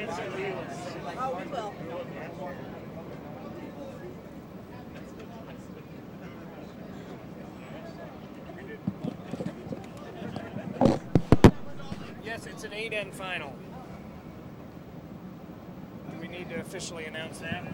Oh, we will. Yes, it's an 8N final. Do we need to officially announce that?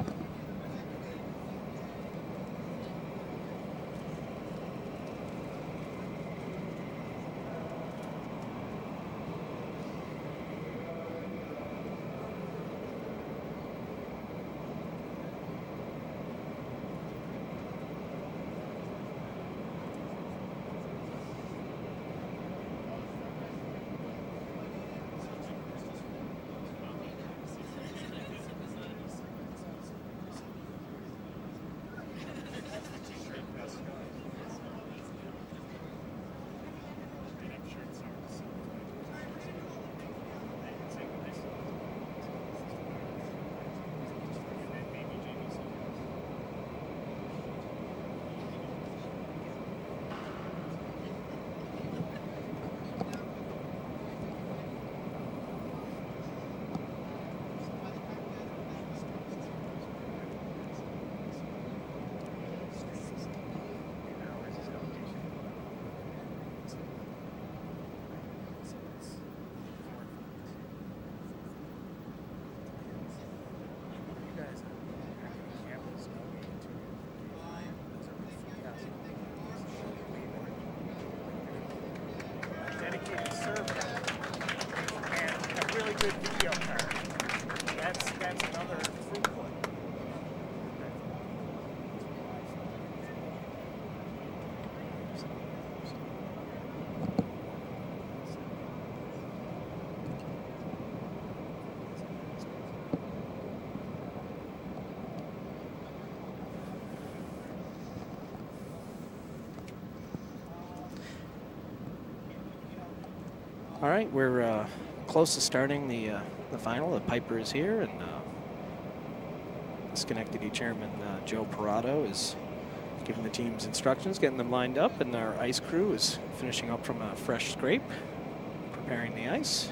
Dedicated server and a really good video card. That's another throughput. All right, we're close to starting the final. The Piper is here, and the Schenectady chairman, Joe Parado, is giving the teams instructions, getting them lined up, and our ice crew is finishing up from a fresh scrape, preparing the ice.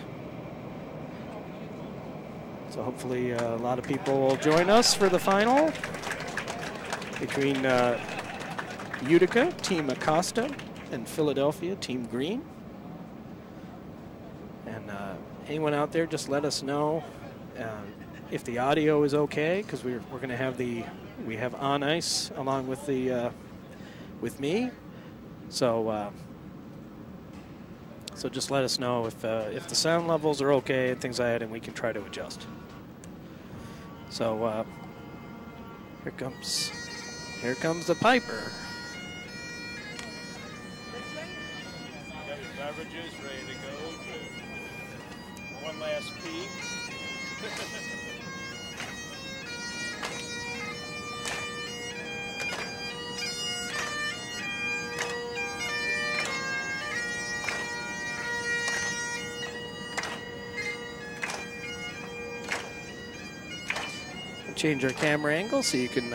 So hopefully a lot of people will join us for the final between Utica, Team Acosta, and Philadelphia, Team Green. And anyone out there, just let us know if the audio is okay, because we're going to have we have on ice along with the with me. So so just let us know if the sound levels are okay and things like that, and we can try to adjust. So here comes the Piper. Got your beverages ready to go. One last peek. Change our camera angle so you can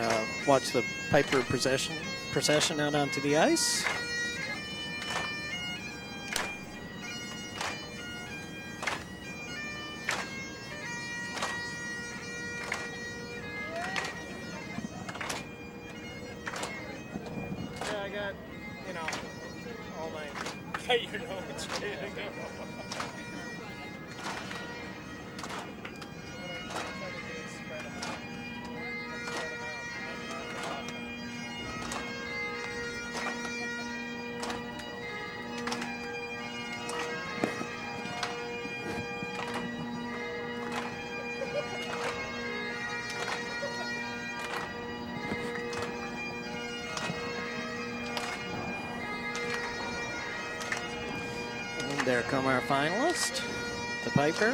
watch the Piper procession out onto the ice. Yeah, I got, you know, all my, you know, it's ready to go. There come our finalists, the Piper.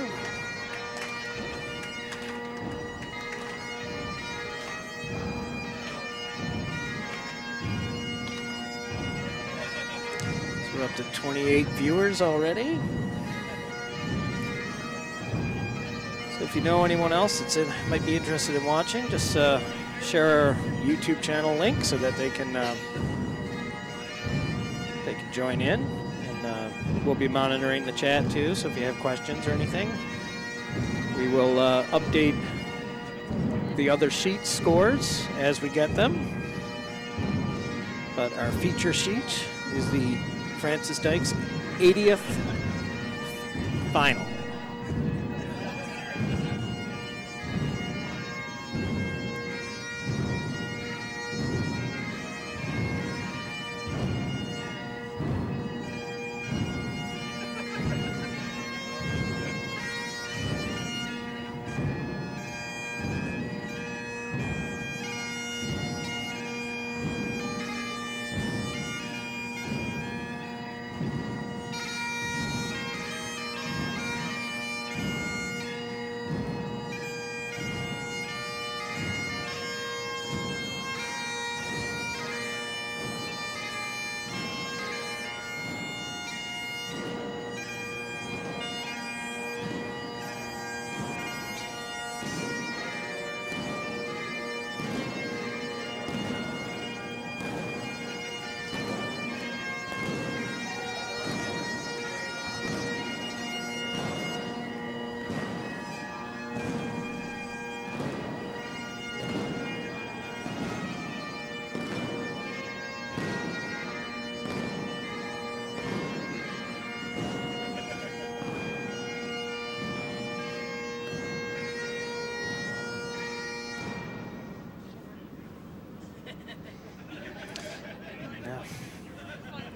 So we're up to 28 viewers already. So if you know anyone else that might be interested in watching, just share our YouTube channel link so that they can join in. We'll be monitoring the chat too, so if you have questions or anything. We will update the other sheet scores as we get them. But our feature sheet is the Francis Dykes 80th final.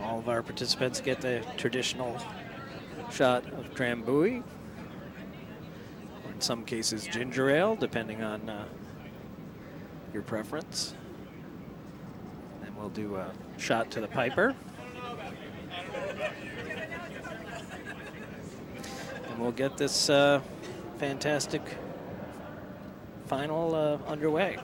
All of our participants get the traditional shot of drambuie, or in some cases ginger ale, depending on your preference. And we'll do a shot to the piper. And we'll get this fantastic final underway.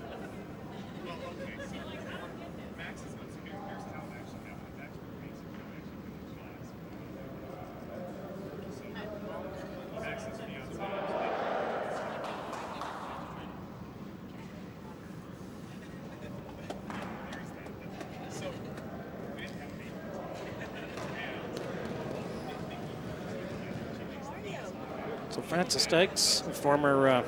So Francis Dykes, a former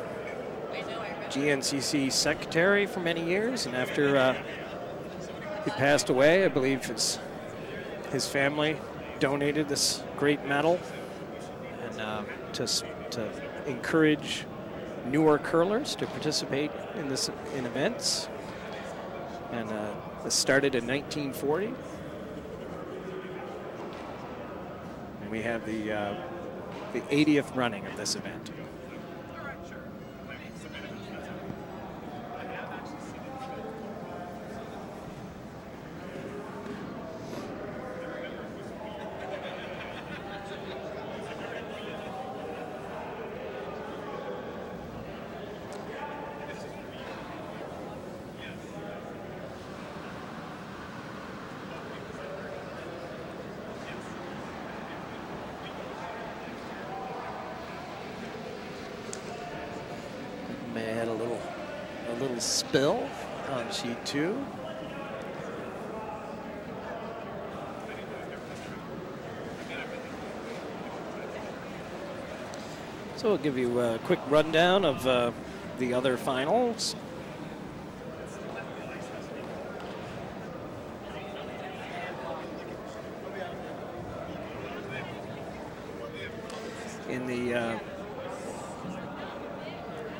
GNCC secretary for many years, and after he passed away, I believe his family donated this great medal, and to encourage newer curlers to participate in events. And this started in 1940, and we have the 80th running of this event. May have had a little spill on sheet 2. So we'll give you a quick rundown of the other finals. In the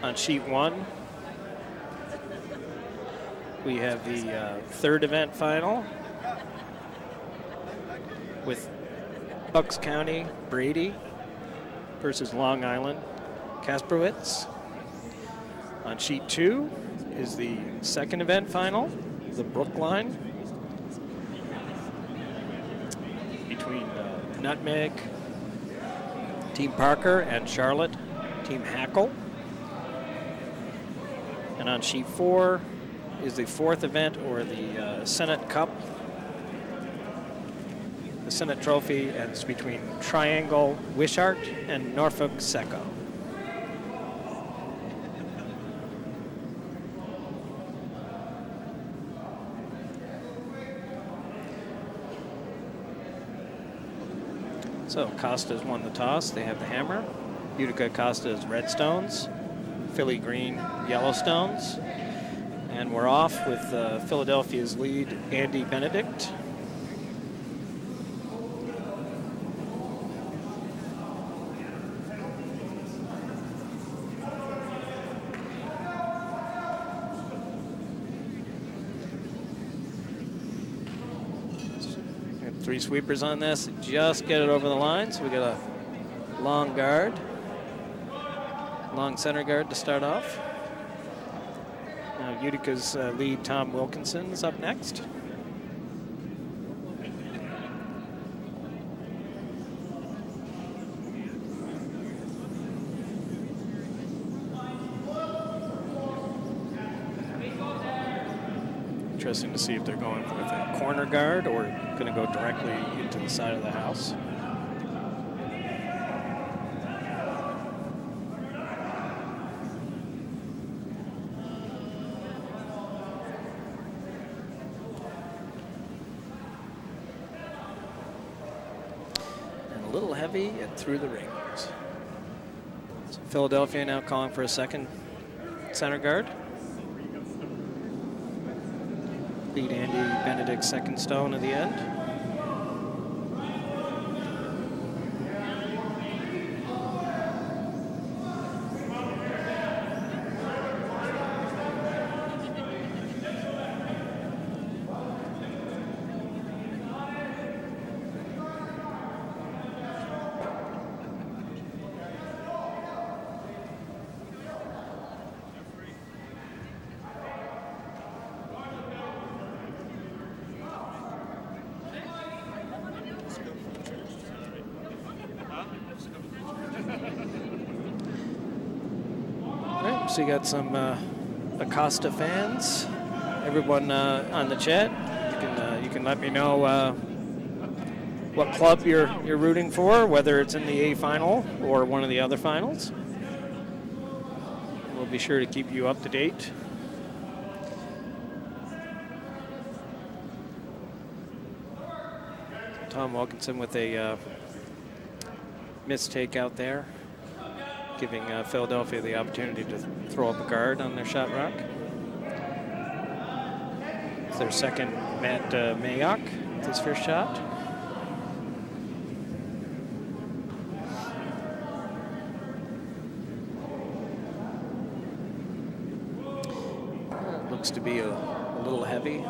on sheet 1, we have the third event final with Bucks County Brady versus Long Island Kasprowitz. On sheet 2 is the second event final, the Brookline between Nutmeg, Team Parker, and Charlotte, Team Hackle. And on sheet 4 is the fourth event, or the Senate Cup, the Senate Trophy, and it's between Triangle Wishart and Norfolk Seco. So Costa's won the toss. They have the hammer. Utica Acosta's Redstones, Philly Green Yellowstones. And we're off with Philadelphia's lead, Andy Benedict. Three sweepers on this, just get it over the line. So we got a long guard, long center guard to start off. Now Utica's lead, Tom Wilkinson, is up next. Interesting to see if they're going with a corner guard or going to go directly into the side of the house. And a little heavy and through the rings. So Philadelphia now calling for a second center guard. Lead Andy Benedict's second stone at the end. So you got some Acosta fans. Everyone on the chat, you can let me know what club you're rooting for, whether it's in the A final or one of the other finals. We'll be sure to keep you up to date. Tom Wilkinson with a missed take out there, giving Philadelphia the opportunity to throw up a guard on their shot rock. It's their second, Matt Mayock, with his first shot. Looks to be a little heavy.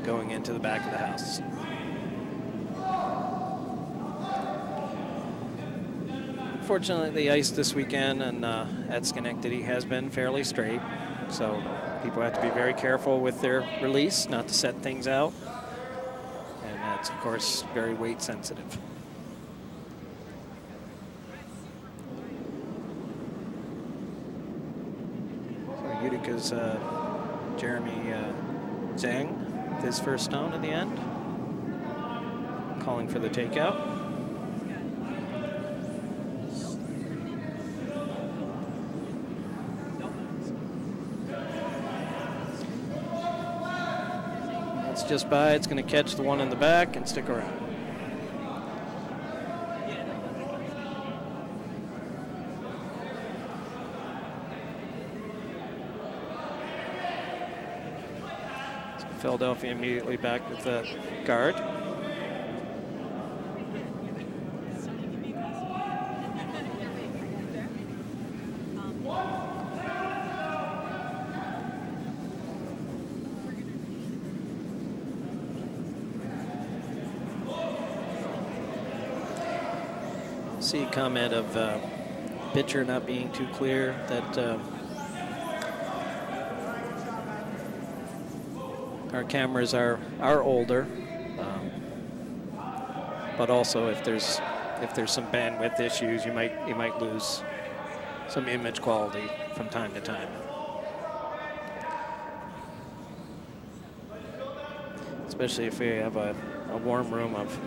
Going into the back of the house. Unfortunately, the ice this weekend and at Schenectady has been fairly straight, so people have to be very careful with their release, not to set things out, and that's of course very weight sensitive. So Utica's Jeremy Zhang with his first stone at the end, calling for the takeout. Just by, it's going to catch the one in the back and stick around. So Philadelphia immediately back with the guard. See a comment of pitcher not being too clear, that our cameras are older, but also if there's some bandwidth issues, you might lose some image quality from time to time. Especially if we have a warm room of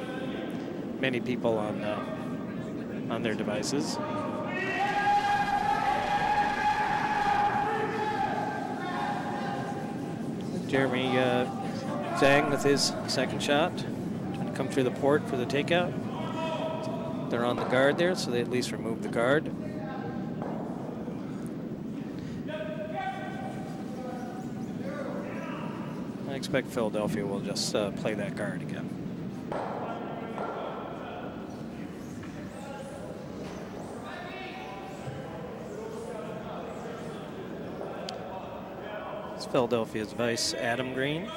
many people on their devices. Jeremy Zhang with his second shot, trying to come through the port for the takeout. They're on the guard there, so they at least remove the guard. I expect Philadelphia will just play that guard again. It's Philadelphia's vice, Adam Green.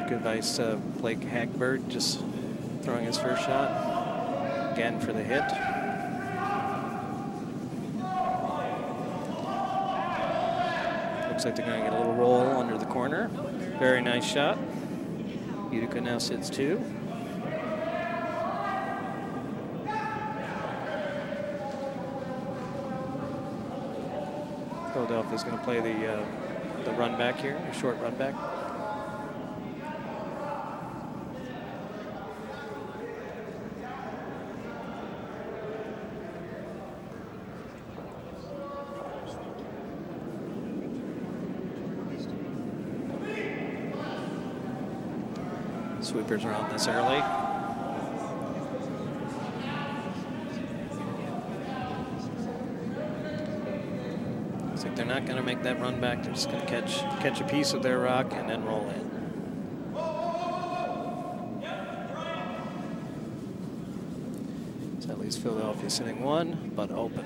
Good vice, Blake Hagbird just throwing his first shot. Again for the hit. Looks like they're going to get a little roll under the corner. Very nice shot. Utica now sits 2. Philadelphia's going to play the run back here, the short run back. Sweepers are on this early. Looks like they're not going to make that run back. They're just going to catch a piece of their rock and then roll in. So at least Philadelphia sitting 1, but open.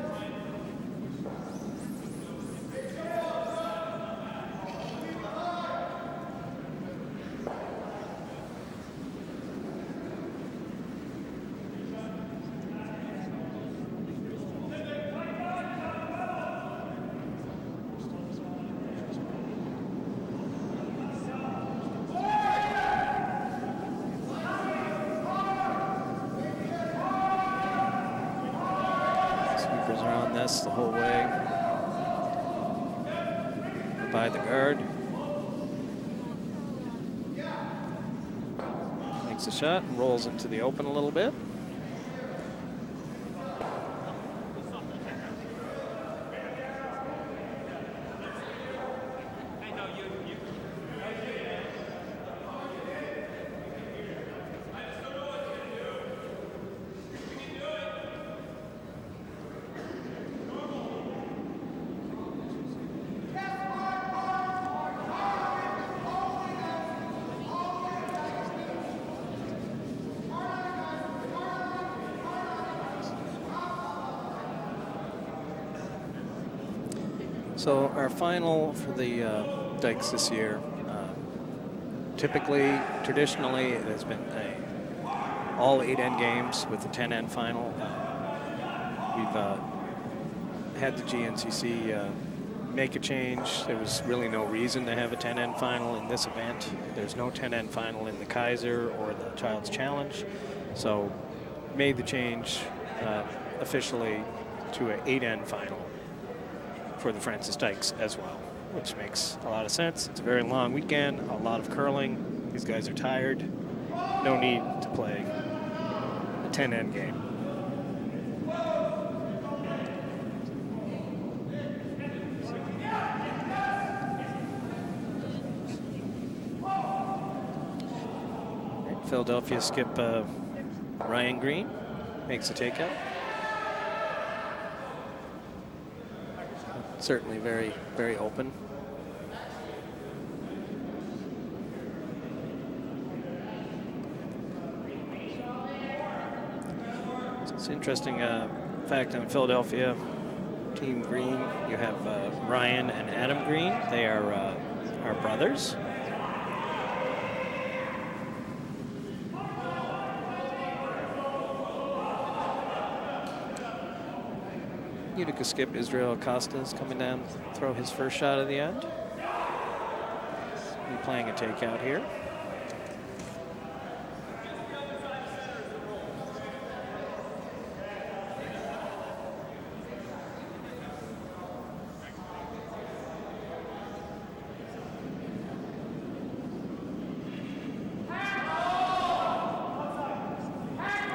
The whole way by the guard. Makes a shot and rolls into the open a little bit. So our final for the Dykes this year, traditionally, it has been all 8 end games with the 10 end final. We've had the GNCC make a change. There was really no reason to have a 10 end final in this event. There's no 10 end final in the Kaiser or the Child's Challenge. So made the change officially to an 8 end final for the Francis Dykes as well, which makes a lot of sense. It's a very long weekend, a lot of curling. These guys are tired. No need to play a 10 end game. Right, Philadelphia skip Ryan Green, makes a takeout. Certainly very, very open. So it's interesting fact on Philadelphia. Team green, you have Ryan and Adam Green. They are brothers. Utica skip Israel Acosta is coming down to throw his first shot of the end. He'll be playing a takeout here.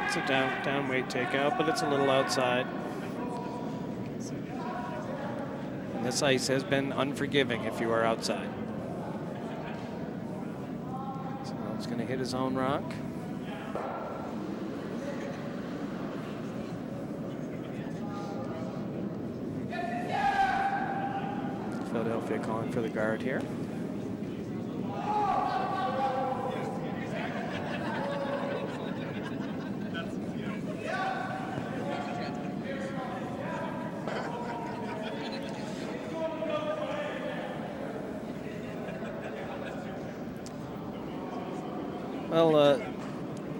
It's a down weight takeout, but it's a little outside. And this ice has been unforgiving if you are outside. So he's going to hit his own rock. Philadelphia calling for the guard here. Well,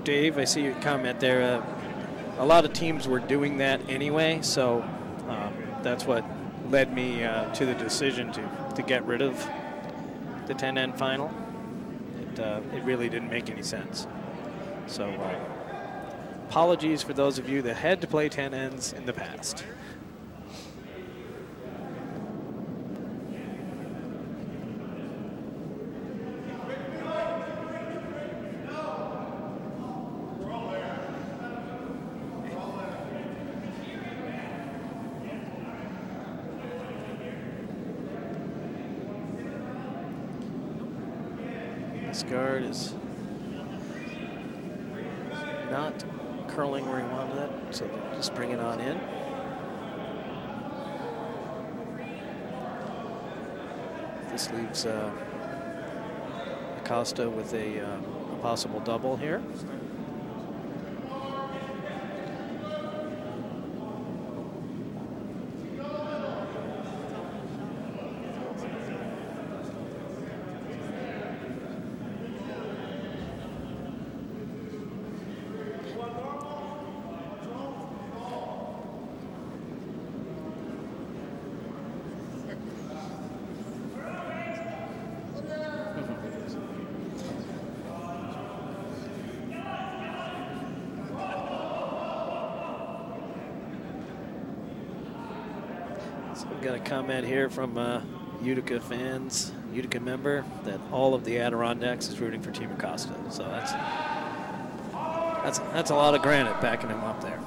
Dave, I see your comment there. A lot of teams were doing that anyway, so that's what led me to the decision to get rid of the 10-end final. It really didn't make any sense. So apologies for those of you that had to play 10 ends in the past. This guard is not curling where he wanted it, so just bring it on in. This leaves Acosta with a possible double here. We've got a comment here from Utica fans, Utica member, that all of the Adirondacks is rooting for Team Acosta. So that's a lot of granite backing him up there.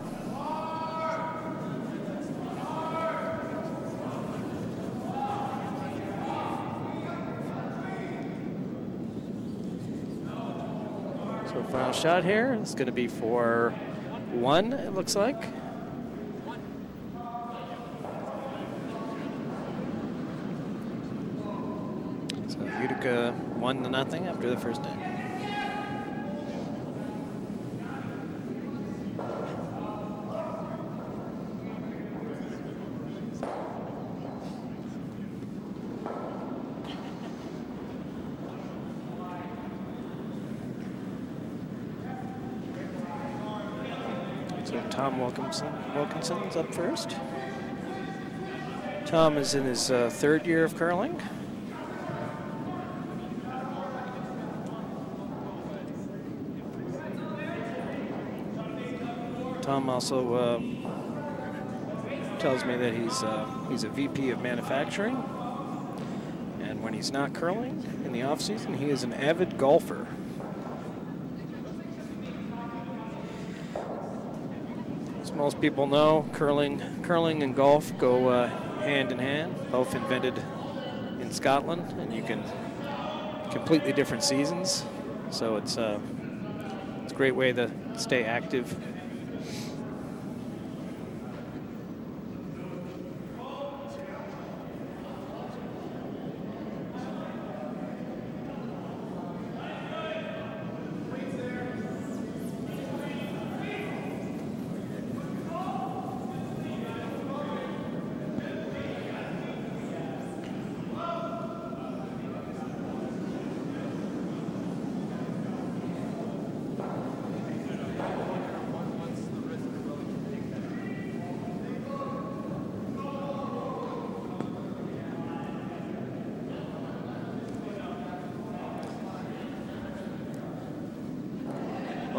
So final shot here is going to be for 1, it looks like. Utica 1-0 after the first inning. So Tom Wilkinson's up first. Tom is in his 3rd year of curling. Tom also tells me that he's a VP of manufacturing, and when he's not curling in the off season, he is an avid golfer. As most people know, curling and golf go hand in hand, both invented in Scotland, and you can completely different seasons. So it's a great way to stay active.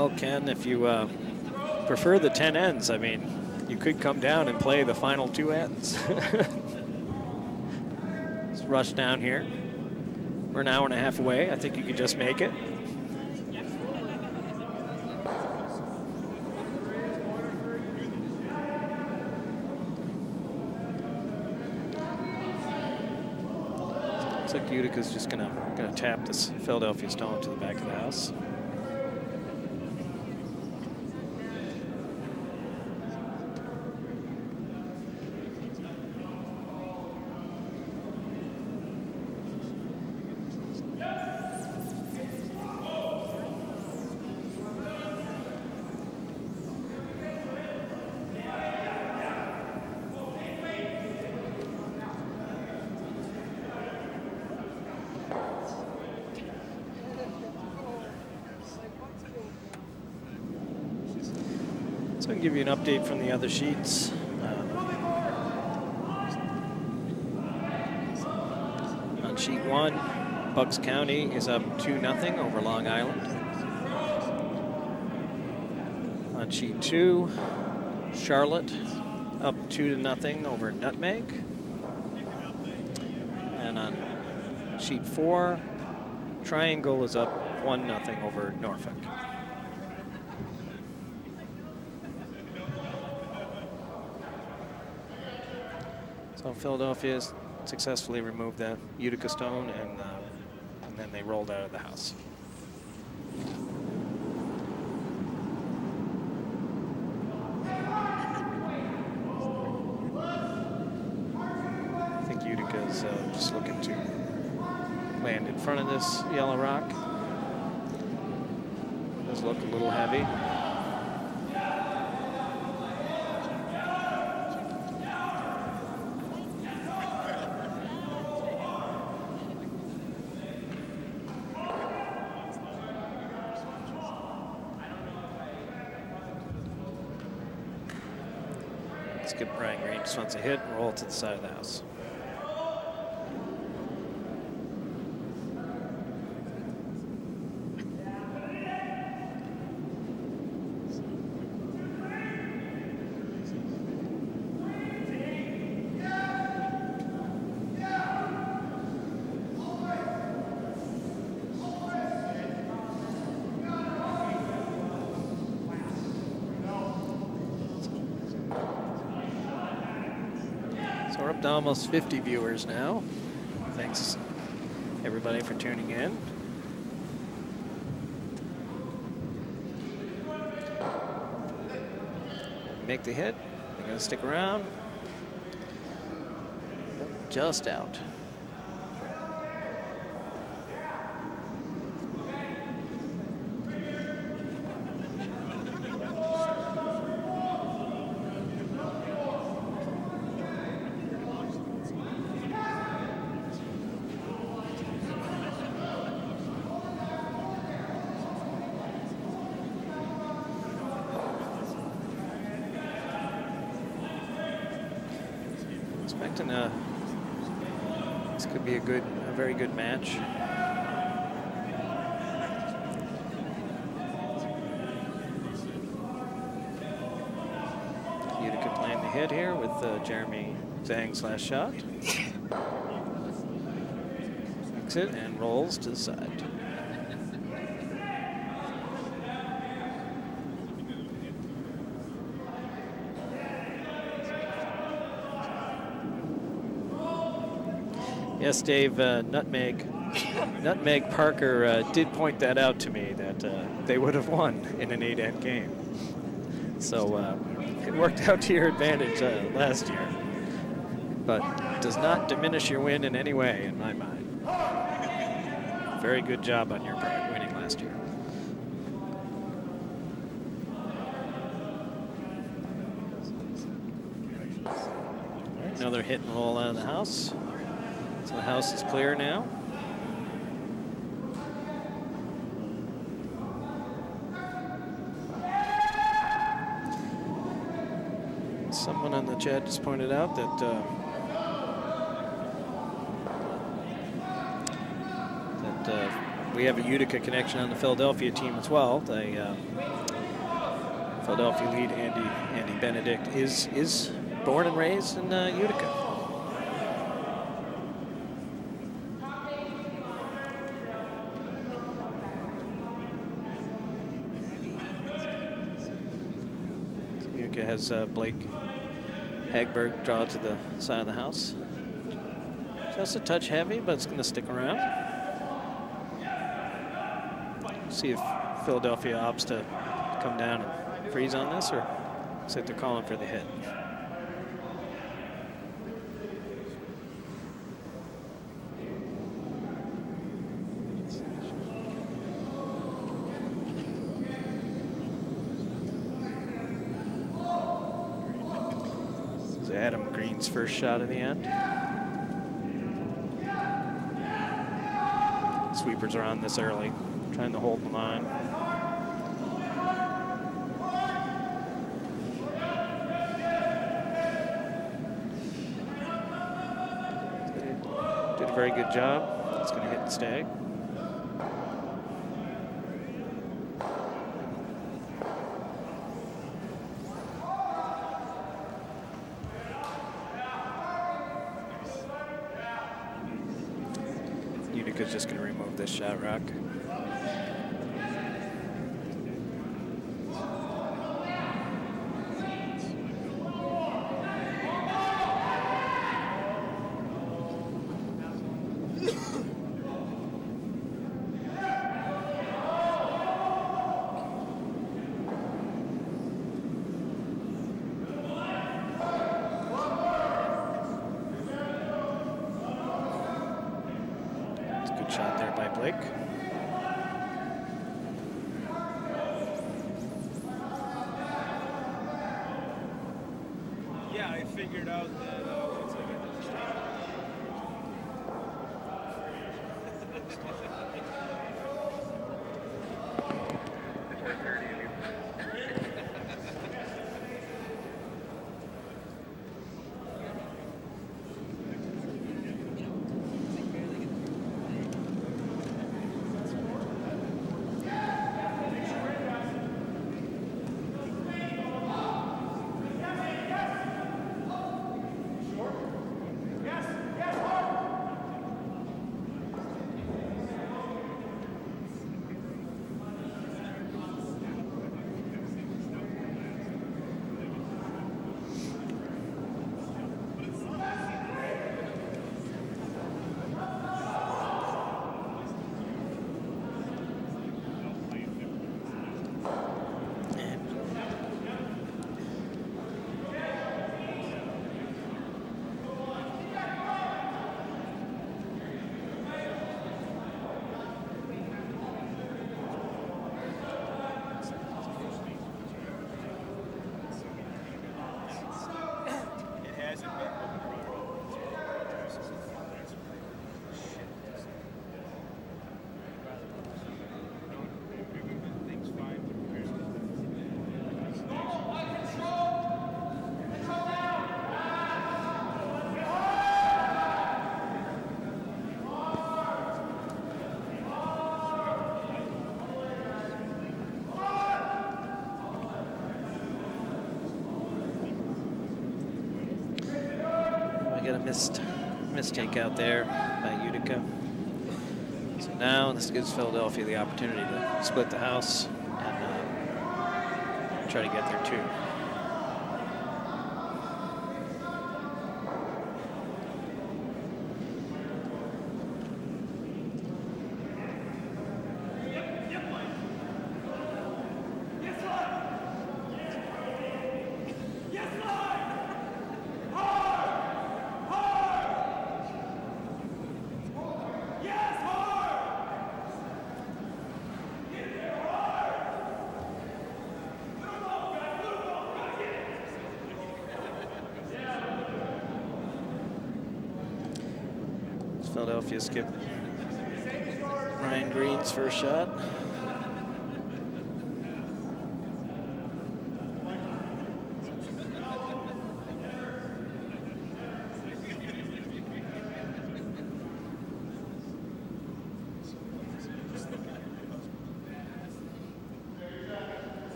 Well, Ken, if you prefer the 10 ends, I mean, you could come down and play the final 2 ends. Let's rush down here. We're an hour and a half away. I think you could just make it. Looks like Utica's just gonna tap this Philadelphia Stone to the back of the house. So I can give you an update from the other sheets. On sheet 1, Bucks County is up 2-0 over Long Island. On sheet 2, Charlotte up 2-0 over Nutmeg. And on sheet 4, Triangle is up 1-0 over Norfolk. So Philadelphia successfully removed that Utica Stone, and then they rolled out of the house. I think Utica's just looking to land in front of this yellow rock. Does look a little heavy. Skip Brian Green just wants a hit and roll to the side of the house. We're up to almost 50 viewers now. Thanks everybody for tuning in. Make the hit. They're going to stick around. Just out. This could be a very good match. Utica playing the hit here with Jeremy Zhang's last shot. Makes it and rolls to the side. Yes, Dave, Nutmeg Parker did point that out to me, that they would have won in an 8-end game. So it worked out to your advantage last year, but does not diminish your win in any way, in my mind. Very good job on your part winning last year. Another hit and roll out of the house. So the house is clear now. Someone on the chat just pointed out that we have a Utica connection on the Philadelphia team as well. The Philadelphia lead, Andy Benedict, is born and raised in Utica. Utica has Blake Hagberg draw to the side of the house. Just a touch heavy, but it's going to stick around. See if Philadelphia opts to come down and freeze on this, or looks like they're calling for the hit. So Adam Green's first shot of the end. Sweepers are on this early, trying to hold the line. Did a very good job. It's going to hit the stag. Utica's just going to remove this shot rock. Shot there by Blake. Yeah, I figured out that once I get this missed takeout there by Utica. So now this gives Philadelphia the opportunity to split the house and try to get there too. Philadelphia skipped Ryan Green's first shot.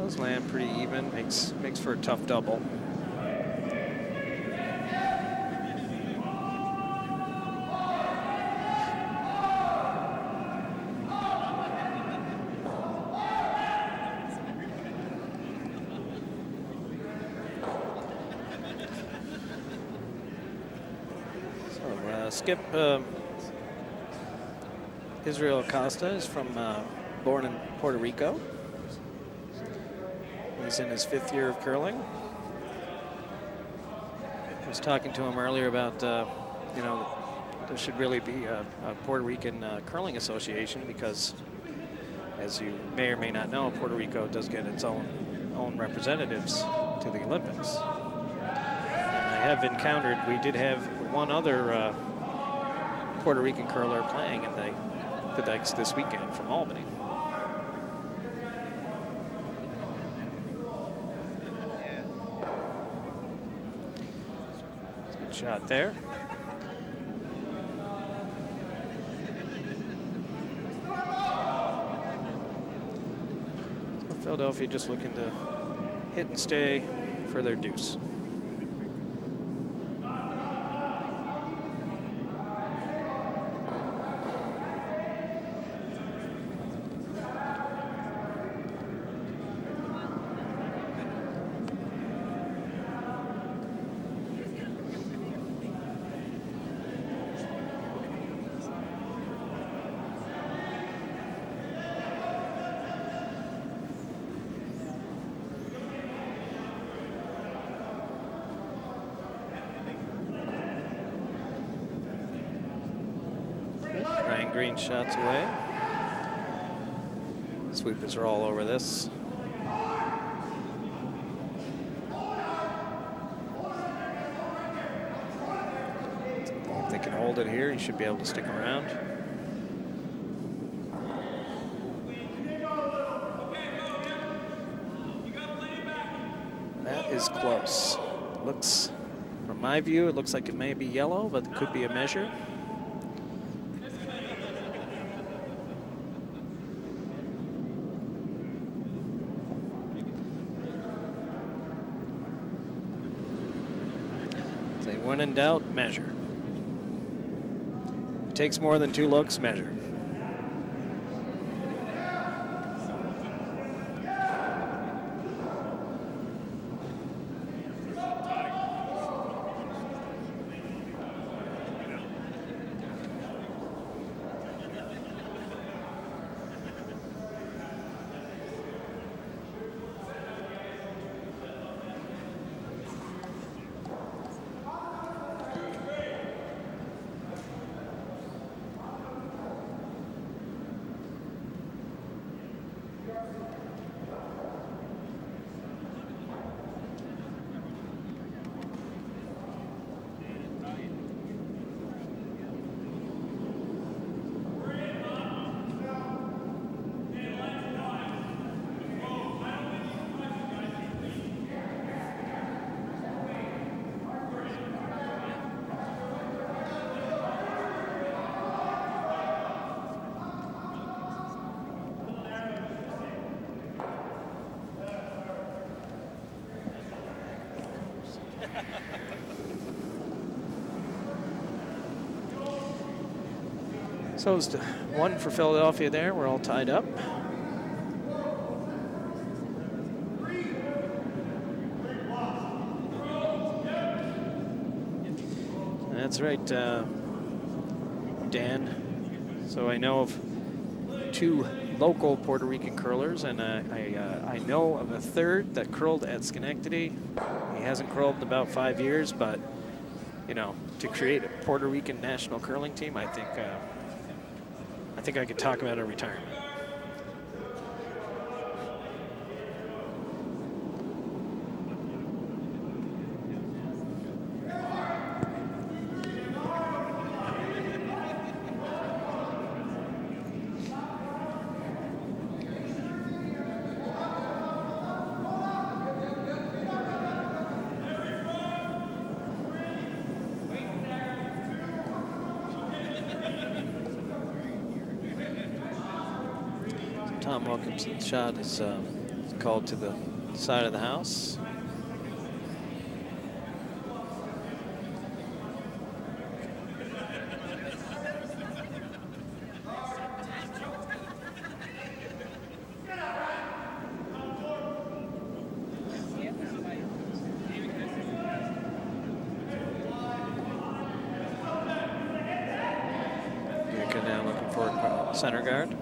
Those land pretty even, makes for a tough double. Skip Israel Acosta is born in Puerto Rico. He's in his 5th year of curling. I was talking to him earlier about, you know, there should really be a Puerto Rican curling association because, as you may or may not know, Puerto Rico does get its own representatives to the Olympics. And I have encountered, we did have one other Puerto Rican curler playing in the Dykes this weekend from Albany. Good shot there. So Philadelphia just looking to hit and stay for their deuce. Green shots away. Sweepers are all over this. If they can hold it here, he should be able to stick around. That is close. Looks, from my view, it looks like it may be yellow, but it could be a measure. When in doubt, measure. If it takes more than 2 looks, measure. So it's 1 for Philadelphia there. We're all tied up. That's right, Dan. So I know of 2 local Puerto Rican curlers, and I know of a 3rd that curled at Schenectady. He hasn't curled in about 5 years, but, you know, to create a Puerto Rican national curling team, I think I could talk about a retirement. Tom Wilkinson's shot is called to the side of the house. Now looking for center guard.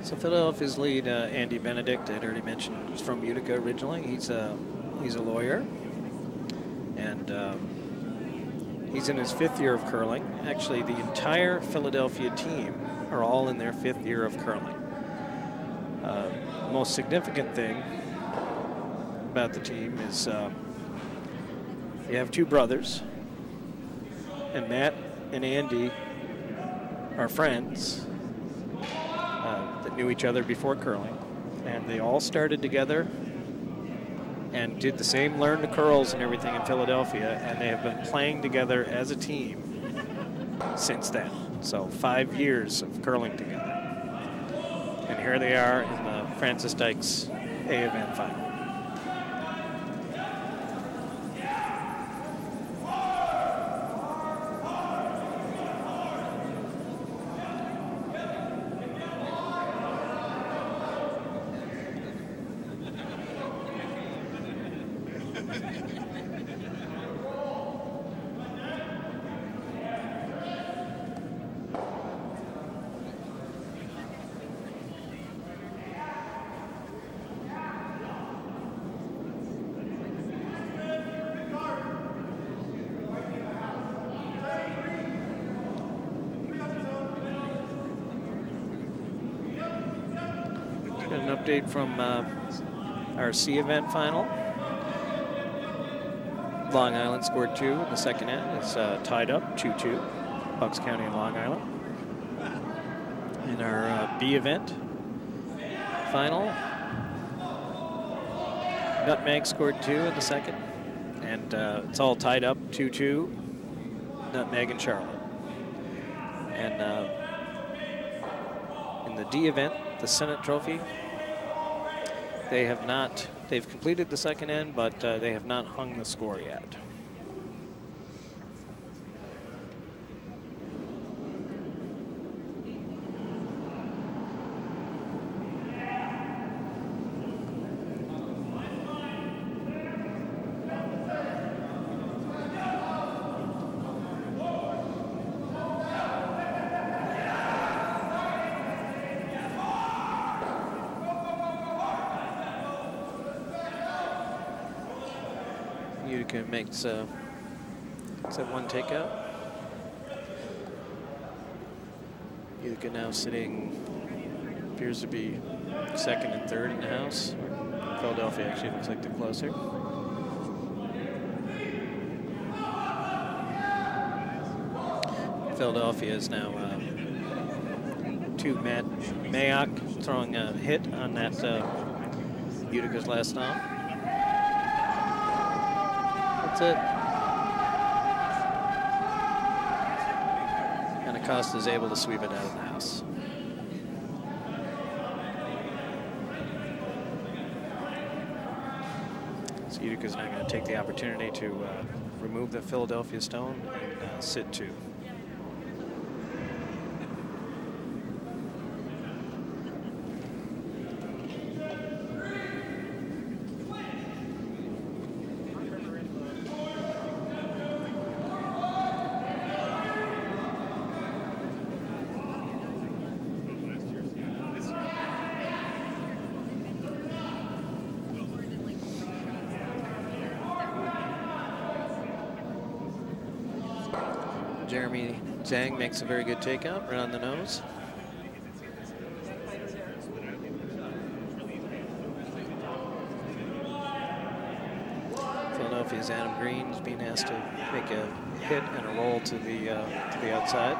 So Philadelphia's lead, Andy Benedict, I'd already mentioned, was from Utica originally. He's a lawyer, and he's in his 5th year of curling. Actually, the entire Philadelphia team are all in their 5th year of curling. The most significant thing about the team is you have 2 brothers, and Matt and Andy are friends that knew each other before curling, and they all started together and did the same learn the curls and everything in Philadelphia, and they have been playing together as a team since then. So 5 years of curling together. And here they are in the Francis Dykes A event final. An update from our C event final. Long Island scored 2 in the second end. It's tied up 2-2, Bucks County and Long Island. In our B event final, Nutmeg scored 2 in the second, and it's all tied up 2-2, Nutmeg and Charlotte. And in the D event, the Senate Trophy, they've completed the second end, but they have not hung the score yet. Utica makes that 1 takeout. Utica now sitting, appears to be 2nd and 3rd in the house. Philadelphia actually looks like they're closer. Philadelphia is now to Matt Mayock throwing a hit on that Utica's last stop. That's it. And Acosta is able to sweep it out of the house. So Utica's now going to take the opportunity to remove the Philadelphia stone and sit 2. Jeremy Zhang makes a very good takeout right on the nose. Philadelphia's Adam Green is being asked to make a hit and a roll to the outside.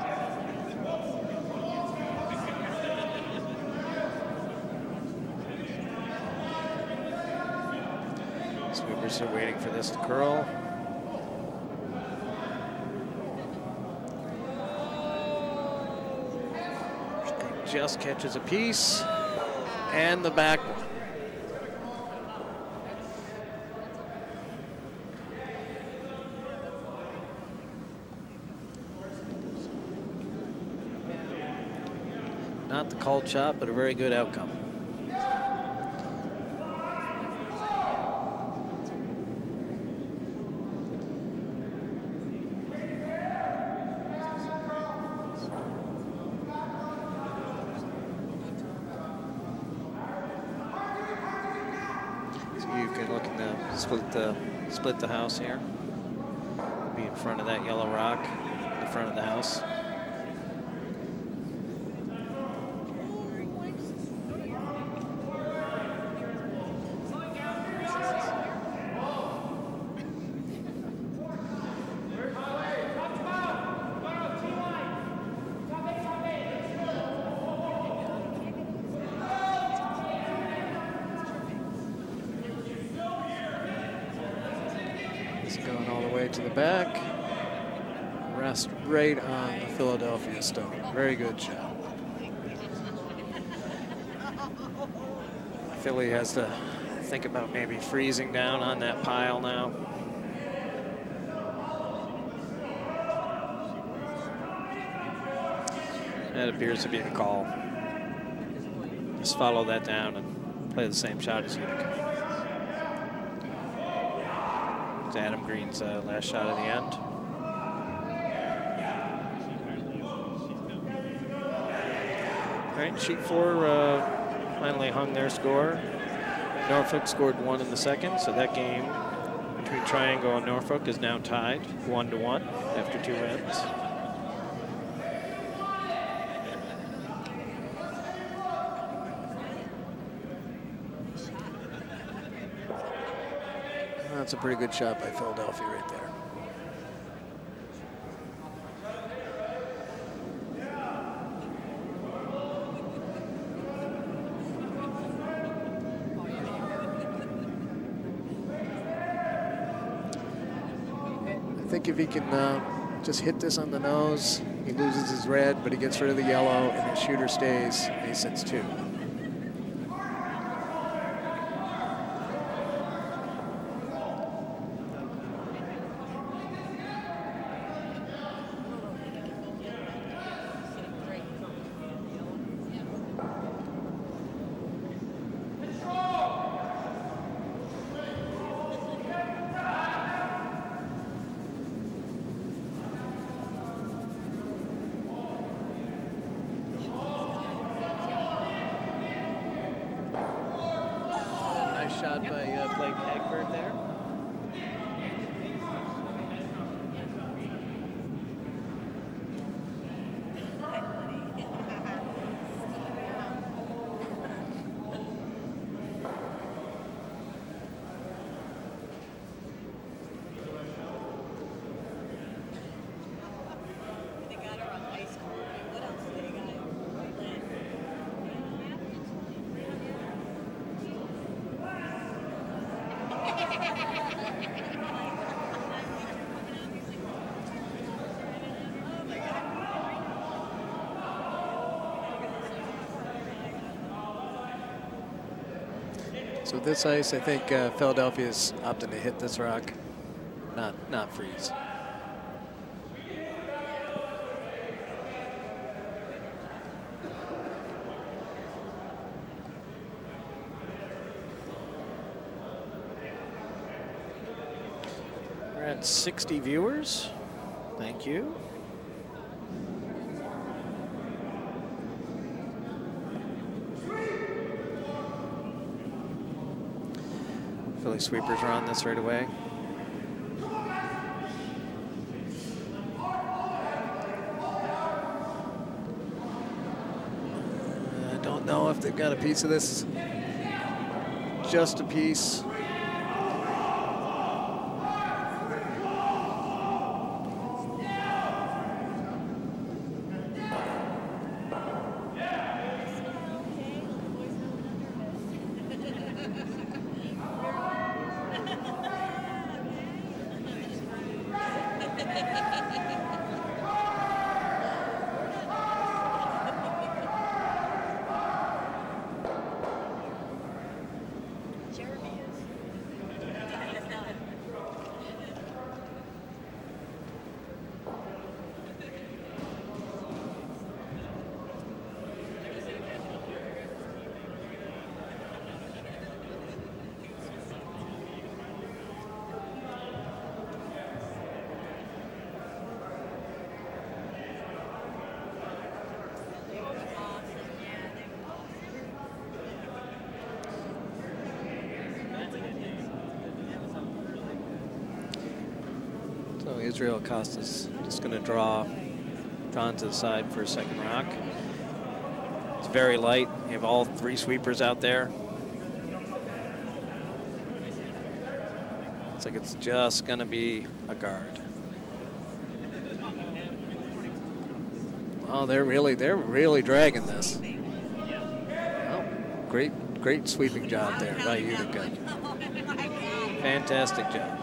Sweepers are waiting for this to curl. Just catches a piece, and the back one. Not the called shot, but a very good outcome. Split the house here. Be in front of that yellow rock, the front of the house. Going all the way to the back. Rest right on the Philadelphia stone. Very good shot. Philly has to think about maybe freezing down on that pile now. That appears to be the call. Just follow that down and play the same shot as Utica. Adam Green's last shot of the end. All right, sheet 4 finally hung their score. Norfolk scored 1 in the second, so that game between Triangle and Norfolk is now tied 1-1 after 2 ends. That's a pretty good shot by Philadelphia right there. I think if he can just hit this on the nose, he loses his red, but he gets rid of the yellow, and the shooter stays, and he sets 2. Shot by Blake Egbert there. So this ice, I think Philadelphia's opting to hit this rock, not freeze. We're at 60 viewers. Thank you. Philly sweepers are on this right away. I don't know if they've got a piece of this. Just a piece. Israel Acosta's just going to draw onto the side for a second rock. It's very light. You have all 3 sweepers out there. Looks like it's just going to be a guard. Oh, they're really dragging this. Oh, great sweeping job there by Utica. Fantastic job.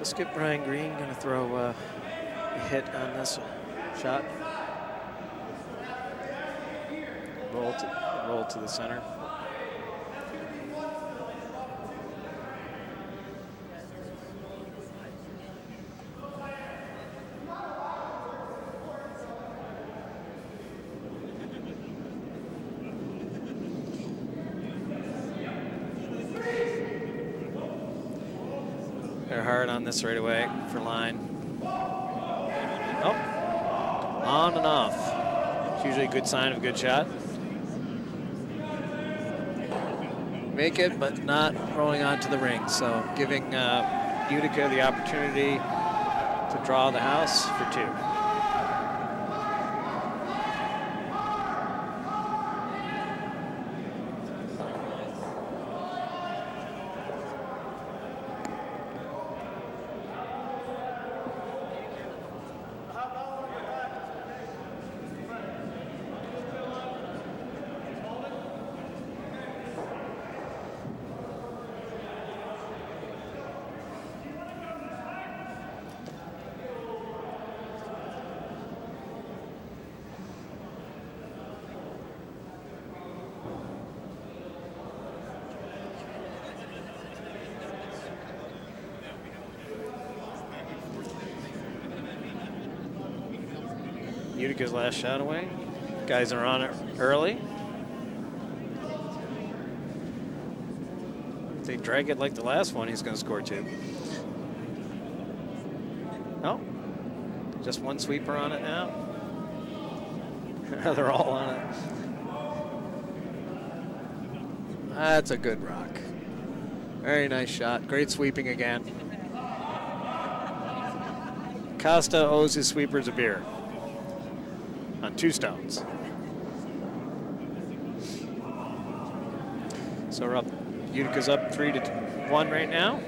Skip Brian Green going to throw a hit on this shot. Roll to the center. They're hard on this right away for line. Oh, on and off. It's usually a good sign of a good shot. Make it, but not rolling onto the ring. So giving Utica the opportunity to draw the house for 2. Utica's last shot away. Guys are on it early. If they drag it like the last one, he's going to score 2. Oh, just 1 sweeper on it now. They're all on it. That's a good rock. Very nice shot. Great sweeping again. Costa owes his sweepers a beer. On 2 stones. So we're up. Utica's up 3-1 right now.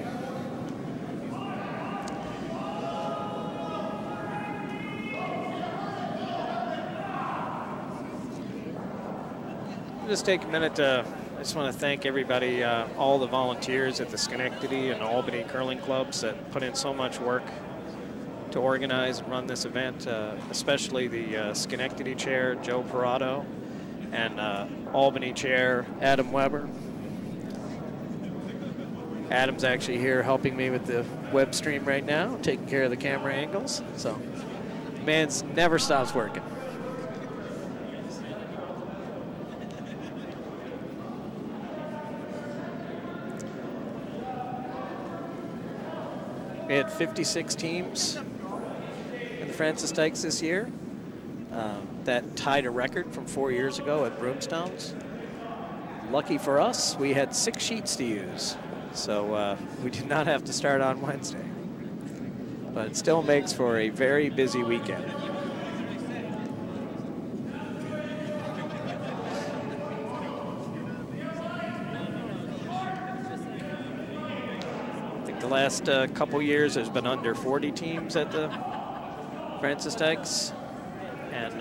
Just take a minute to. I just want to thank everybody, all the volunteers at the Schenectady and Albany curling clubs that put in so much work to organize and run this event, especially the Schenectady chair, Joe Parado, and Albany chair, Adam Weber. Adam's actually here helping me with the web stream right now, taking care of the camera angles. So, man's never stops working. We had 56 teams in the Francis Dykes this year. That tied a record from 4 years ago at Broomstones. Lucky for us, we had 6 sheets to use. So we did not have to start on Wednesday. But it still makes for a very busy weekend. I think the last couple years there's been under 40 teams at the Francis Dykes. And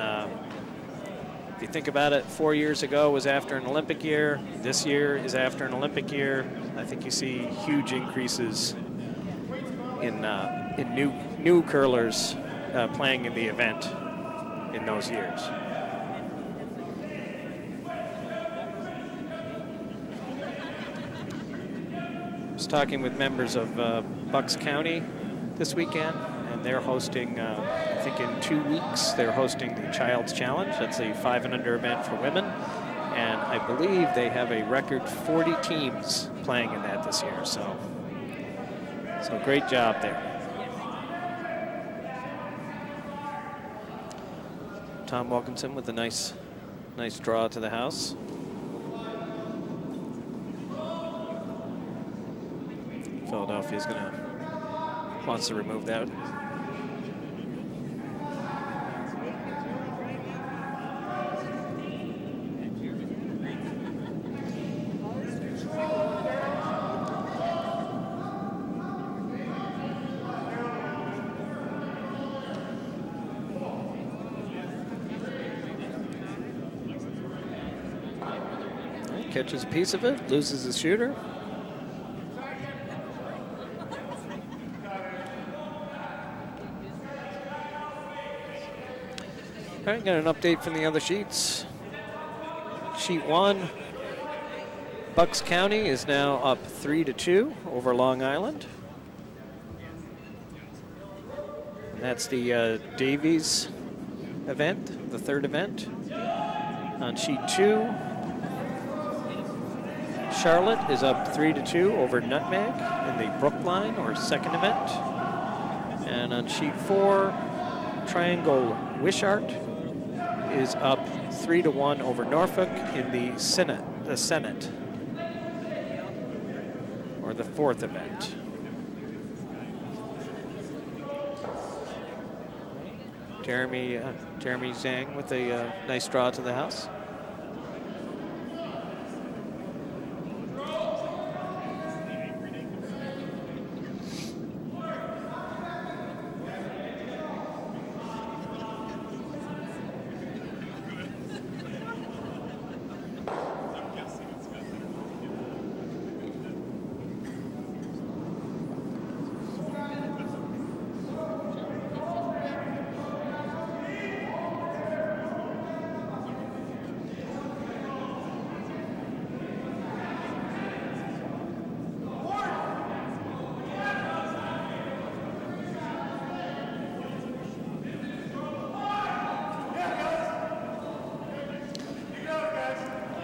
if you think about it, 4 years ago was after an Olympic year. This year is after an Olympic year. I think you see huge increases in in new curlers playing in the event in those years. I was talking with members of Bucks County this weekend, and they're hosting, I think in 2 weeks, they're hosting the Child's Challenge. That's a 5 and under event for women. And I believe they have a record 40 teams playing in that this year. So great job there. Tom Wilkinson with a nice draw to the house. Philadelphia's wants to remove that. Catches a piece of it, loses the shooter. All right, got an update from the other sheets. Sheet 1, Bucks County is now up 3-2 over Long Island. And that's the Davies event, the third event. On sheet 2, Charlotte is up 3-2 over Nutmeg in the Brookline or second event. And on sheet 4, Triangle Wishart is up 3-1 over Norfolk in the Senate, or the fourth event. Jeremy Zhang with a nice draw to the house.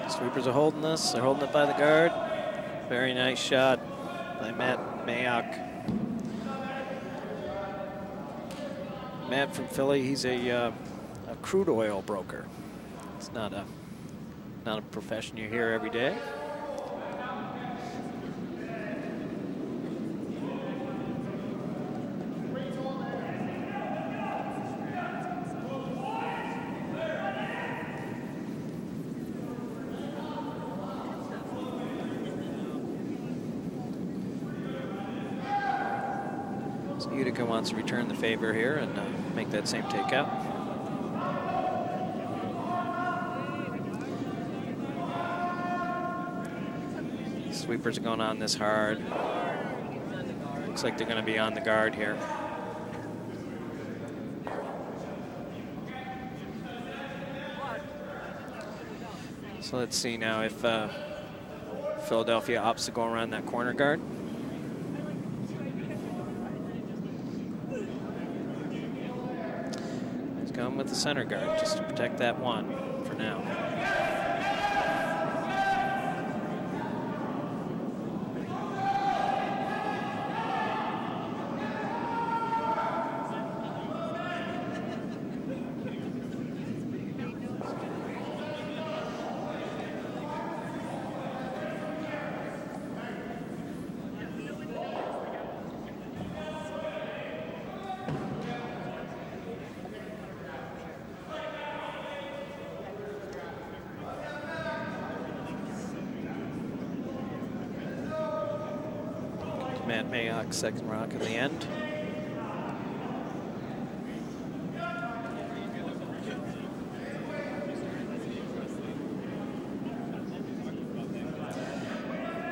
Sweepers are holding this. They're holding it by the guard. Very nice shot by Matt Mayock. Matt from Philly, he's a crude oil broker. It's not a profession you hear every day. Utica wants to return the favor here and make that same takeout. Sweepers are going on this hard. Looks like they're going to be on the guard here. So let's see now if Philadelphia opts to go around that corner guard. Going with the center guard just to protect that one for now. Matt Mayock's second rock in the end.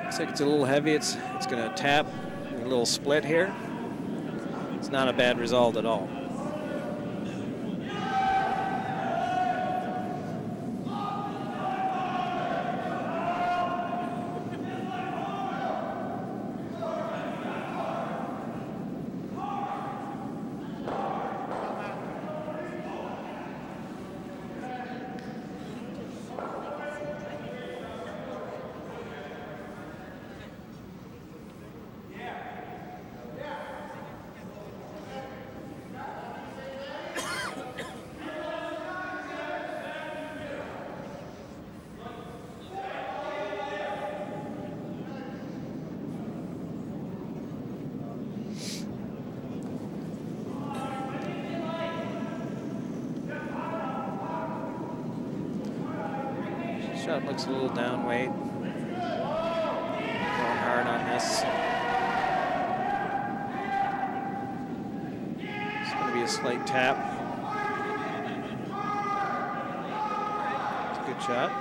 Looks like it's a little heavy. It's going to tap a little split here. It's not a bad result at all. Shot looks a little down weight. Going hard on this. It's going to be a slight tap. It's a good shot.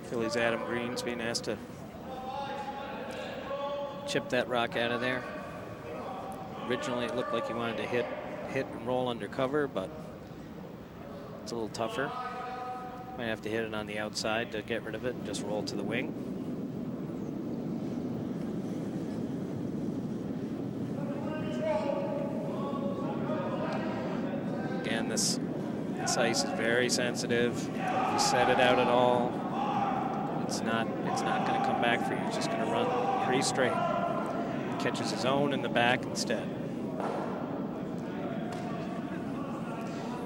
Philly's Adam Green's being asked to chip that rock out of there. Originally it looked like he wanted to hit and roll under cover, but it's a little tougher. Might have to hit it on the outside to get rid of it and just roll to the wing. Again, this ice is very sensitive. If you set it out at all, it's not going to come back for you. It's just going to run pretty straight. Catches his own in the back instead.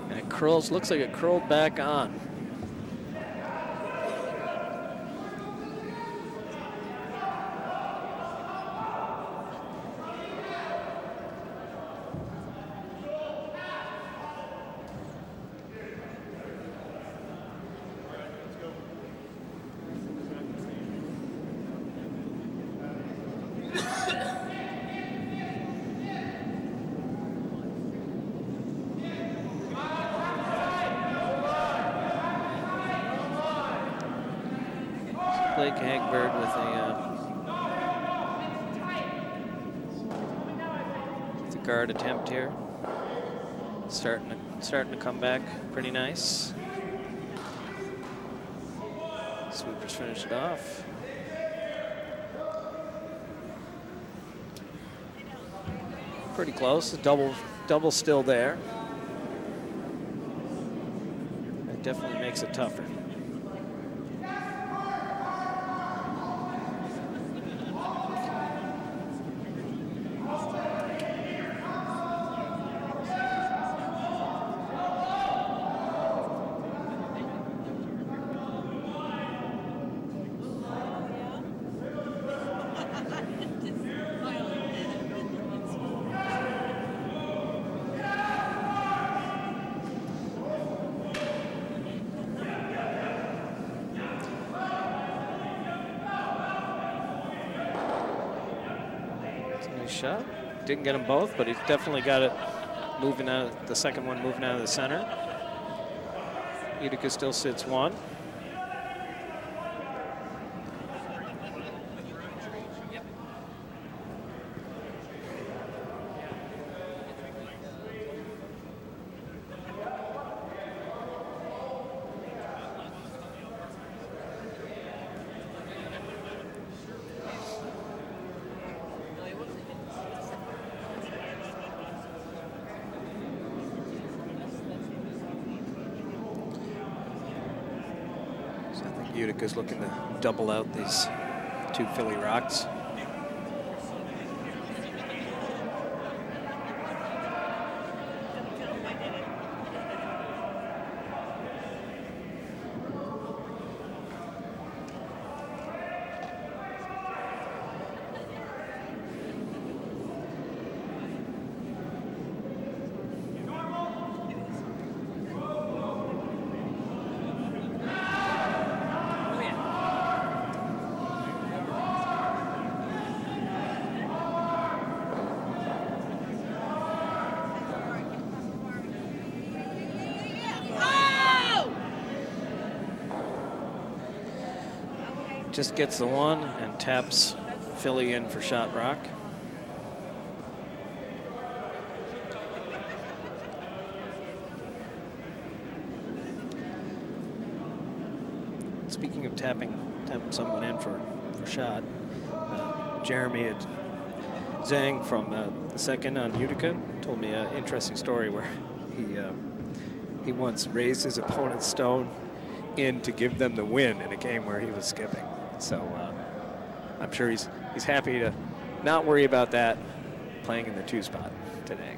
And it curls, looks like it curled back on. Blake Hagbird with a guard attempt here. Starting to come back pretty nice. Sweepers finish it off. Pretty close. A double still there. That definitely makes it tougher. Shot. Didn't get them both, but he's definitely got it moving out, the second one moving out of the center. Utica still sits one. Utica's looking to double out these two Philly rocks. just gets the one and taps Philly in for shot rock. Speaking of tapping someone in for shot, Jeremy at Zhang from the second on Utica told me an interesting story where he once raised his opponent's stone in to give them the win in a game where he was skipping. So I'm sure he's happy to not worry about that playing in the 2 spot today.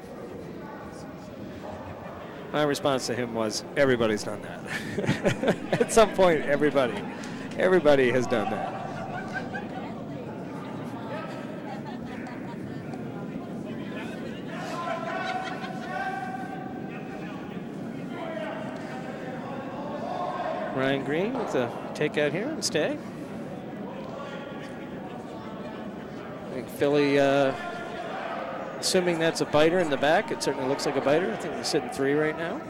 My response to him was, everybody's done that. At some point, everybody has done that. Ryan Green with a takeout here and stay. I think Philly, assuming that's a biter in the back, it certainly looks like a biter. I think they're sitting 3 right now.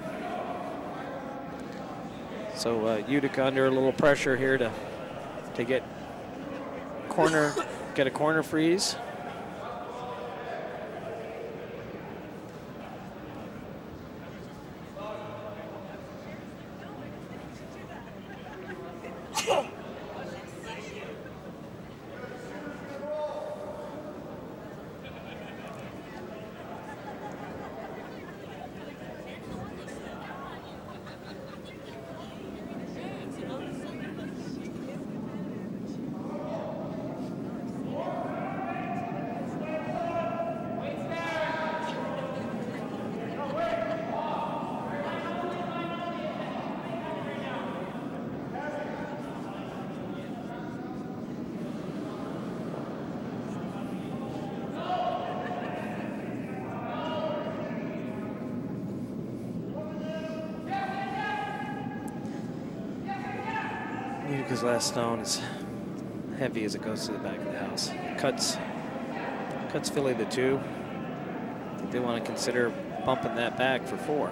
So Utica under a little pressure here to get a corner freeze. Utica's last stone is heavy as it goes to the back of the house. Cuts Philly the 2. I think they want to consider bumping that back for 4.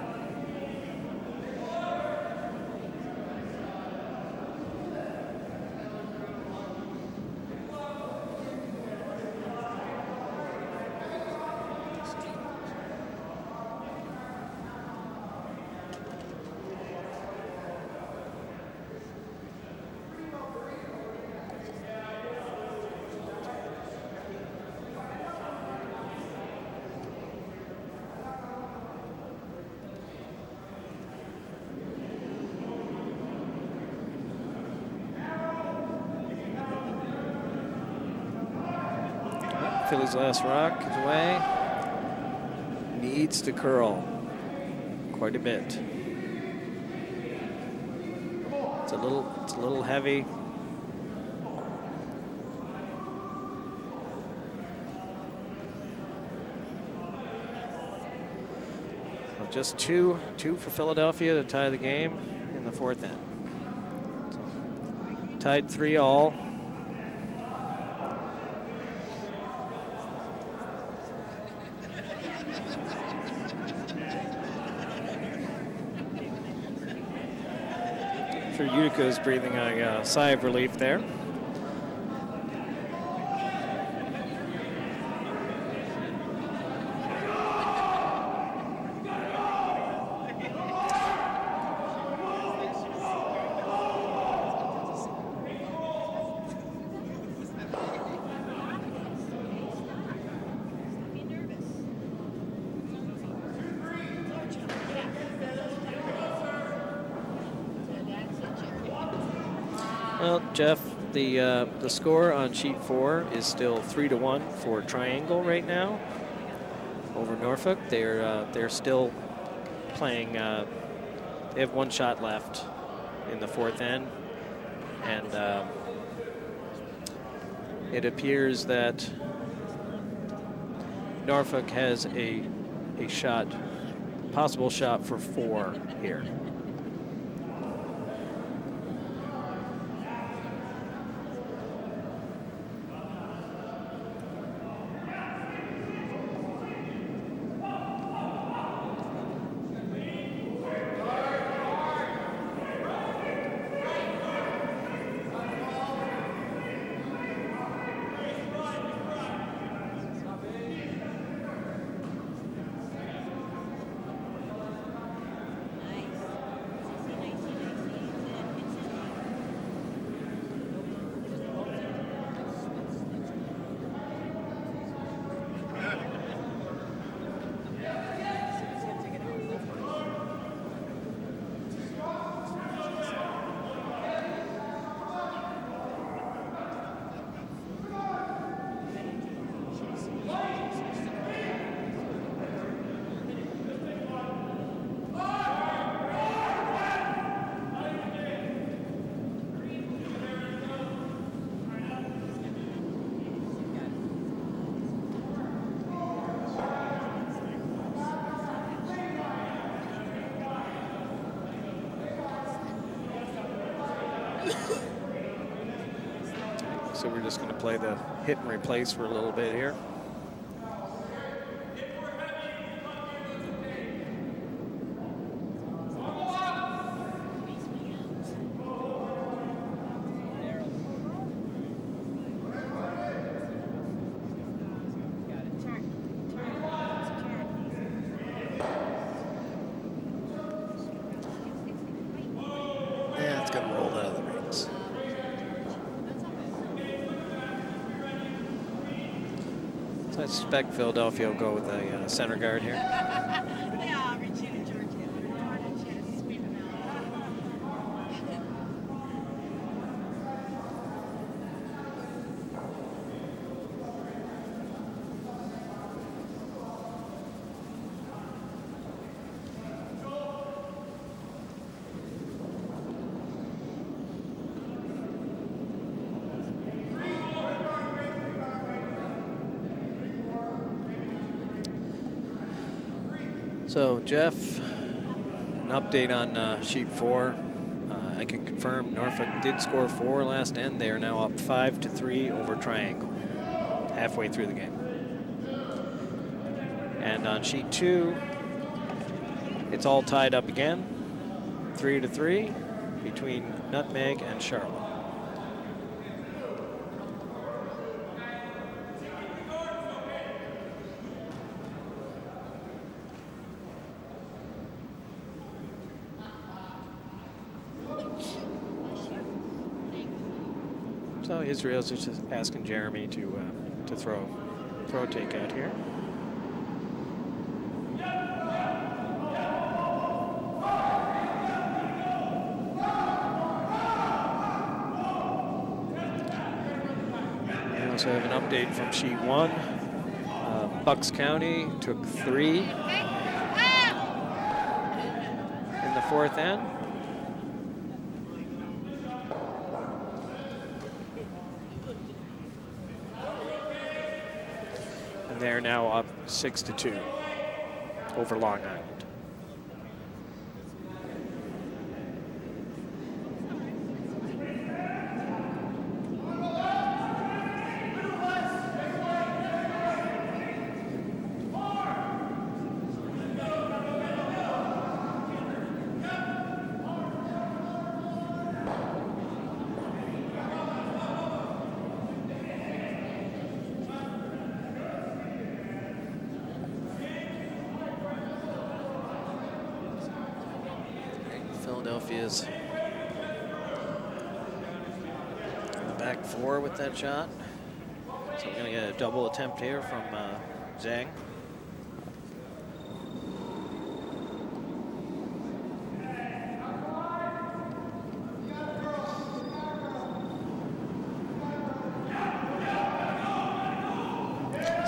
Philly's last rock is away. Needs to curl quite a bit. It's a little heavy. So just two for Philadelphia to tie the game in the 4th end. So, tied 3-all. Utica is breathing a sigh of relief there. Well, Jeff, the score on sheet 4 is still 3-1 for Triangle right now over Norfolk. They're still playing. They have 1 shot left in the 4th end, and it appears that Norfolk has a shot, possible shot for 4 here. So we're just going to play the hit and replace for a little bit here. Yeah, it's going to roll out of the rings. So I suspect Philadelphia will go with a center guard here. So Jeff, an update on sheet 4. I can confirm Norfolk did score 4 last end. They are now up 5-3 over Triangle, halfway through the game. And on sheet 2, it's all tied up again, 3-3 between Nutmeg and Charlotte. So Israel's just asking Jeremy to throw a takeout here. We also have an update from sheet 1. Bucks County took 3 in the 4th end. They're now up 6-2 over Long Island. Philadelphia's in the back 4 with that shot. So we're going to get a double attempt here from Zhang.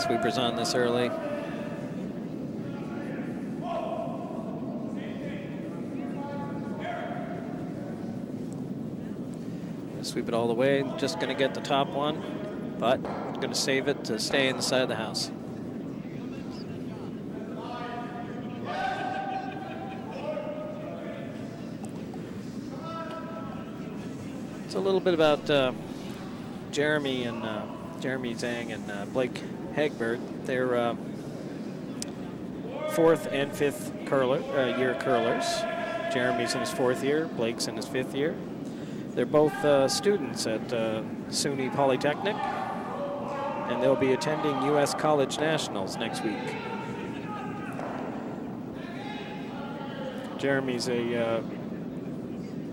Sweepers on this early. Sweep it all the way, just going to get the top one, but going to save it to stay inside the house. It's a little bit about Jeremy Zhang and Blake Hagbert. They're 4th and 5th year curlers. Jeremy's in his 4th year, Blake's in his 5th year. They're both students at SUNY Polytechnic, and they'll be attending U.S. College Nationals next week. Jeremy's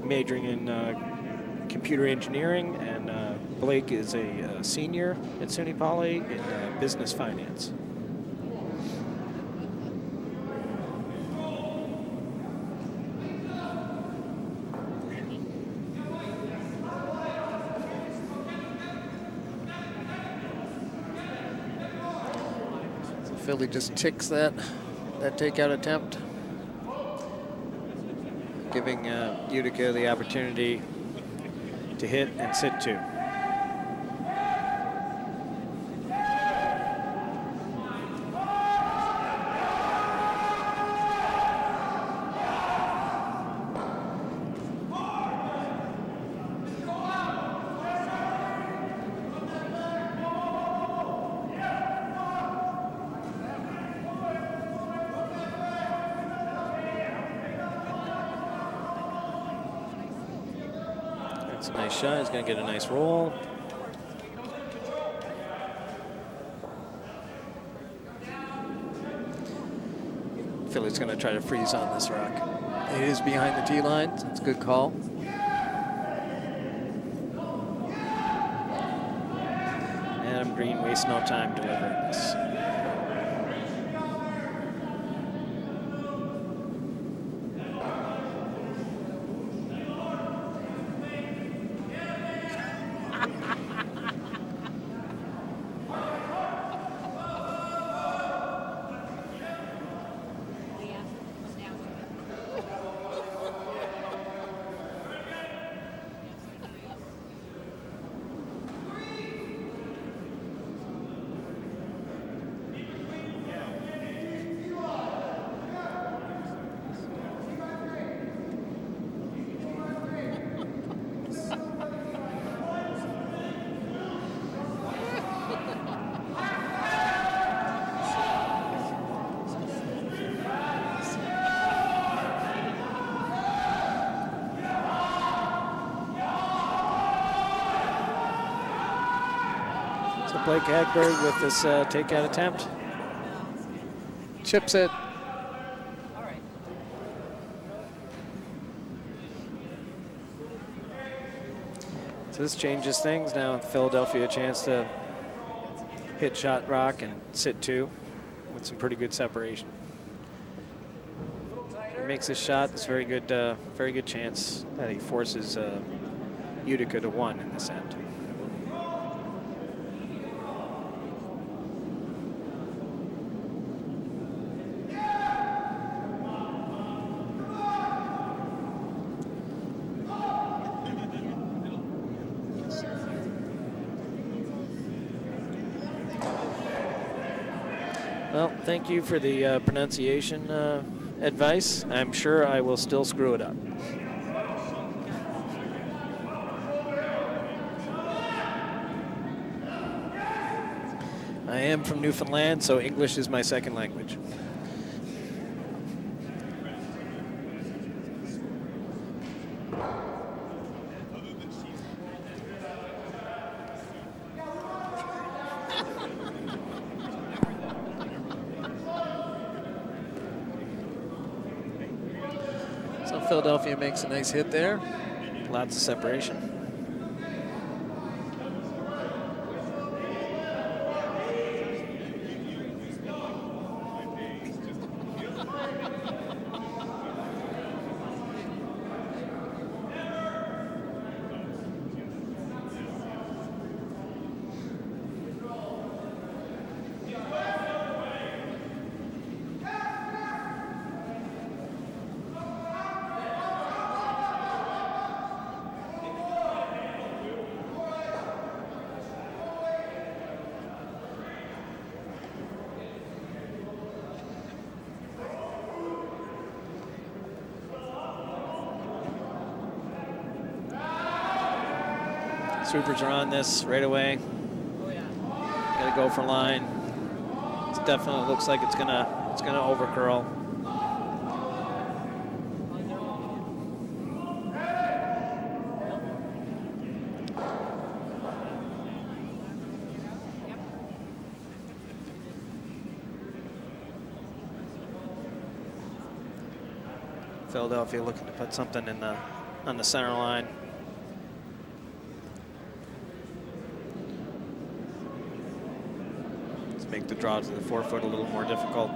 majoring in computer engineering, and Blake is a senior at SUNY Poly in business finance. Philly just ticks that takeout attempt, giving Utica the opportunity to hit and sit 2. Nice shot. He's going to get a nice roll. Philly's going to try to freeze on this rock. It is behind the tee line, so it's a good call. Adam Green wastes no time delivering this. Blake Hagberg with this takeout attempt. Chips it. So this changes things. Now Philadelphia a chance to hit shot rock and sit 2 with some pretty good separation. He makes this shot. It's very good chance that he forces Utica to 1 in this end. Well, thank you for the pronunciation advice. I'm sure I will still screw it up. I am from Newfoundland, so English is my second language. Philadelphia makes a nice hit there. Lots of separation. Swoopers are on this right away. Got to go for line. It definitely looks like it's gonna over curl. Philadelphia looking to put something in on the center line. Make the draw to the 4-foot a little more difficult.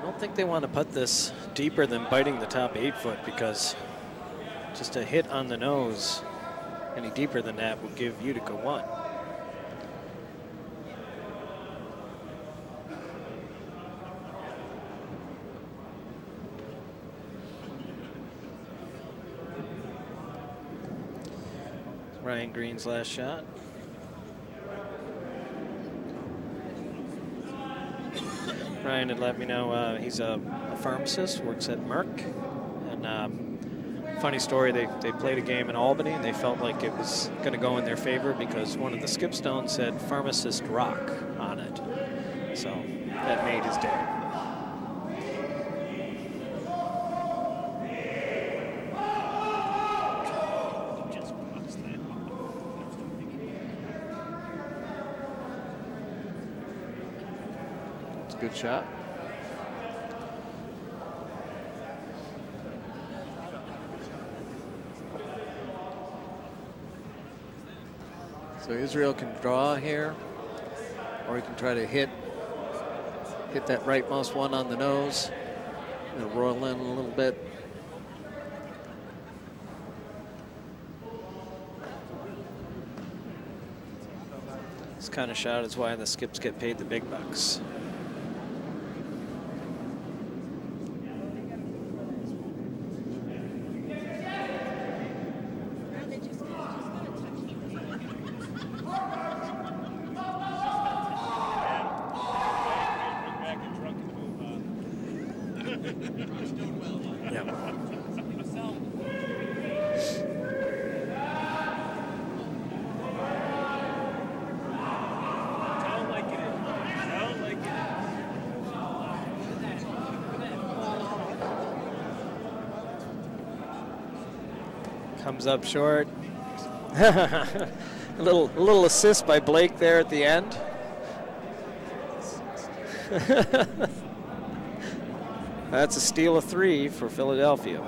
I think they want to put this deeper than biting the top 8-foot, because just a hit on the nose any deeper than that would give Utica 1. Ryan Green's last shot. Ryan had let me know he's a pharmacist, works at Merck. And funny story, they played a game in Albany and they felt like it was going to go in their favor because one of the skip stones said pharmacist rock on it. So that made his day. It's a good shot. So Israel can draw here, or he can try to hit that rightmost one on the nose. It'll roll in a little bit. This kind of shot is why the skips get paid the big bucks. Comes up short. a little assist by Blake there at the end. That's a steal of 3 for Philadelphia.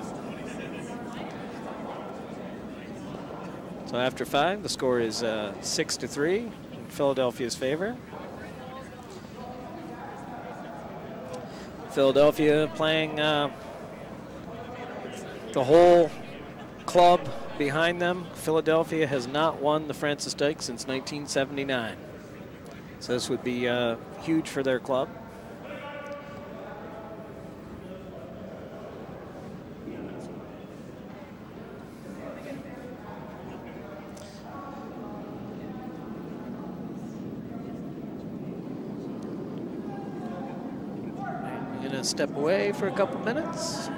So after 5, the score is 6-3 in Philadelphia's favor. Philadelphia playing the whole club behind them. Philadelphia has not won the Francis Dykes since 1979. So this would be huge for their club. I'm gonna step away for a couple minutes.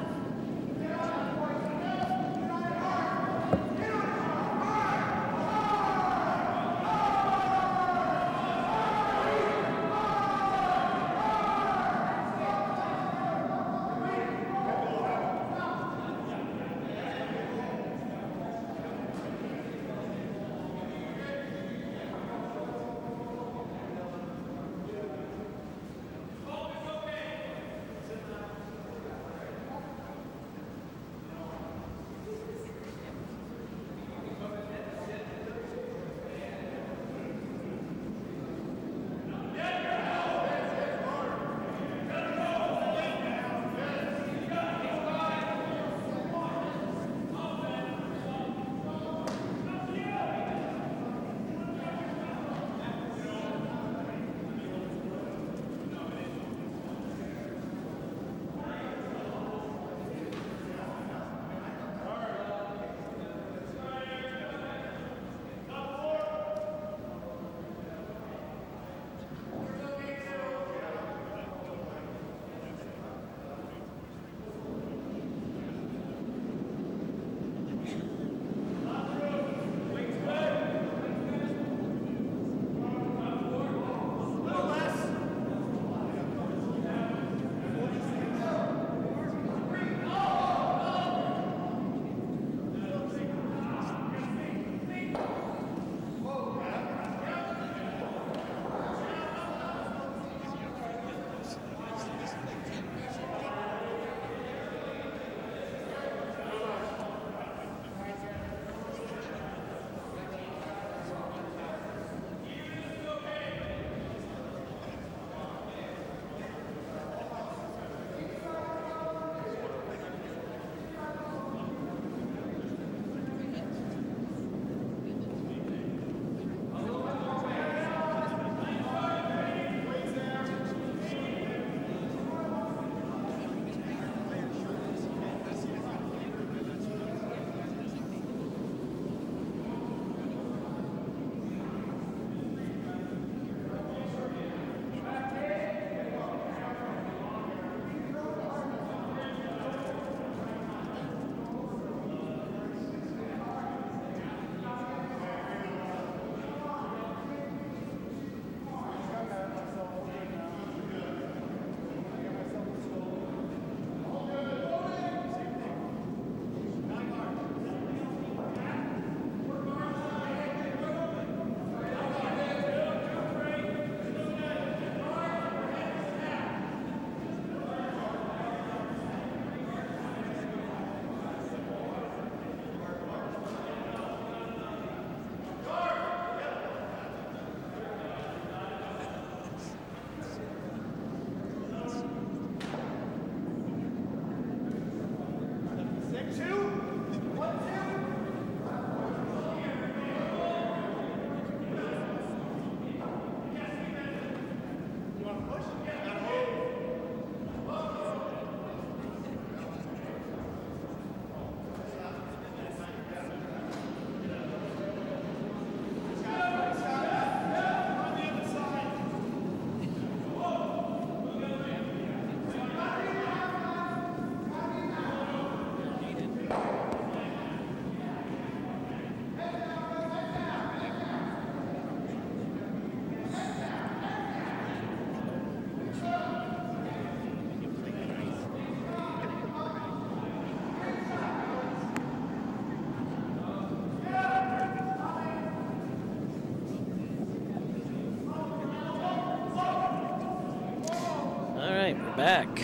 back.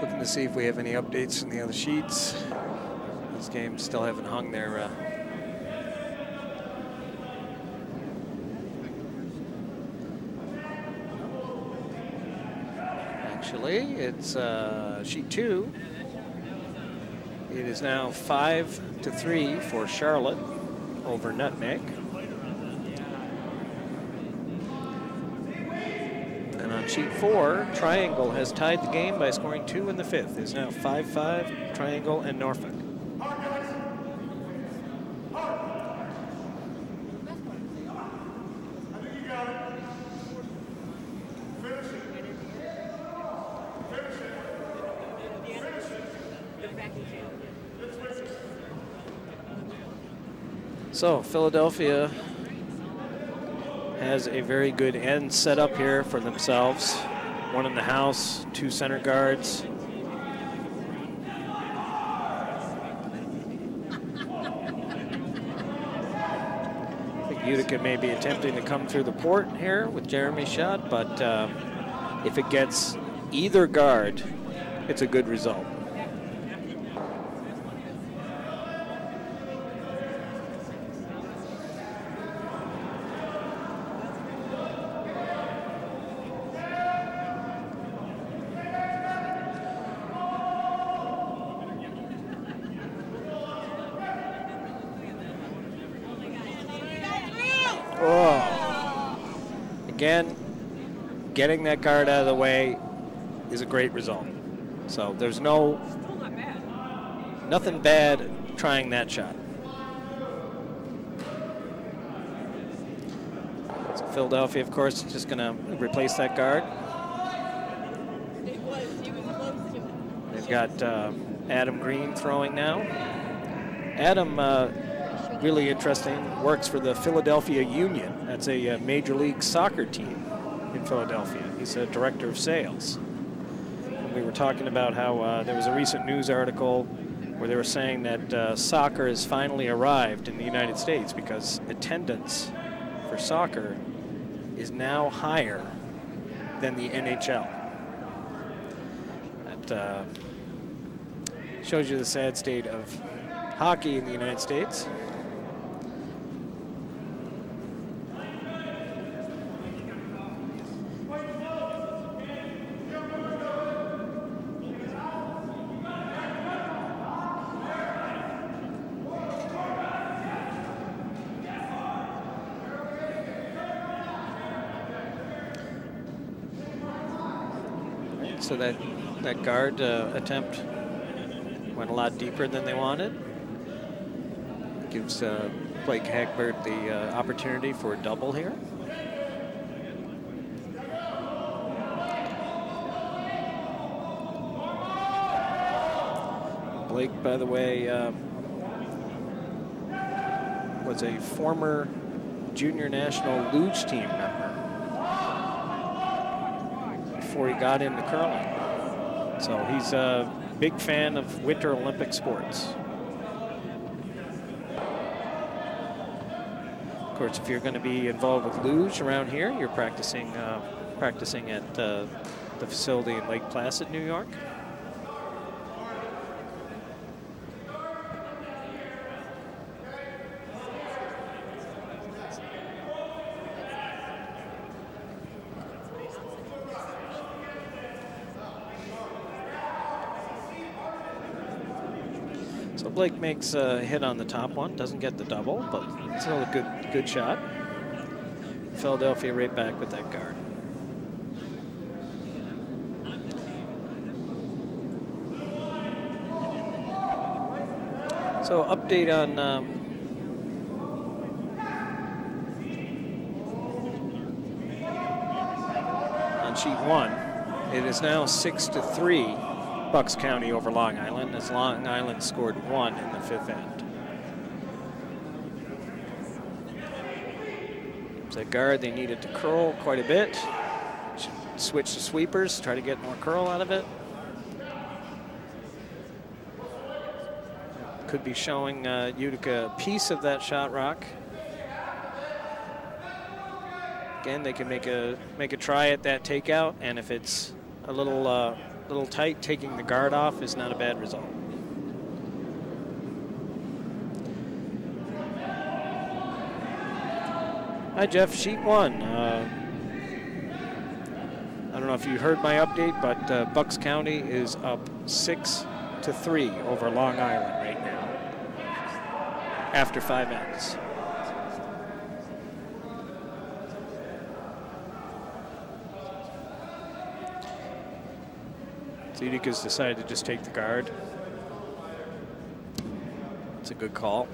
Looking to see if we have any updates from the other sheets. These games still haven't hung their actually, it's sheet 2. It is now 5-3 for Charlotte over Nutmeg. And on sheet 4, Triangle has tied the game by scoring 2 in the 5th. It's now 5-5, Triangle and Norfolk. So Philadelphia has a very good end set up here for themselves. One in the house, 2 center guards. I think Utica may be attempting to come through the port here with Jeremy's shot, but if it gets either guard, it's a good result. Again, getting that guard out of the way is a great result. So there's nothing bad trying that shot. So Philadelphia, of course, is just going to replace that guard. They've got Adam Green throwing now. Adam, really interesting, works for the Philadelphia Union. That's a Major League Soccer team in Philadelphia. He's a director of sales. And we were talking about how there was a recent news article where they were saying that soccer has finally arrived in the United States because attendance for soccer is now higher than the NHL. That shows you the sad state of hockey in the United States. So that guard attempt went a lot deeper than they wanted. Gives Blake Hagbert the opportunity for a double here. Blake, by the way, was a former junior national luge team member before he got into curling. So he's a big fan of Winter Olympic sports. Of course, if you're going to be involved with luge around here, you're practicing at the facility in Lake Placid, New York. Blake makes a hit on the top one, doesn't get the double, but still a good shot. Philadelphia right back with that guard. So update on sheet 1. It is now 6-3. Bucks County over Long Island, as Long Island scored 1 in the 5th end. It's a guard they needed to curl quite a bit. Should switch to sweepers, try to get more curl out of it. Could be showing Utica a piece of that shot rock. Again, they can make a try at that takeout, and if it's a little tight, taking the guard off is not a bad result. Hi, Jeff. Sheet 1. I don't know if you heard my update, but Bucks County is up 6-3 over Long Island right now after 5 ends. Dykes decided to just take the guard. It's a good call.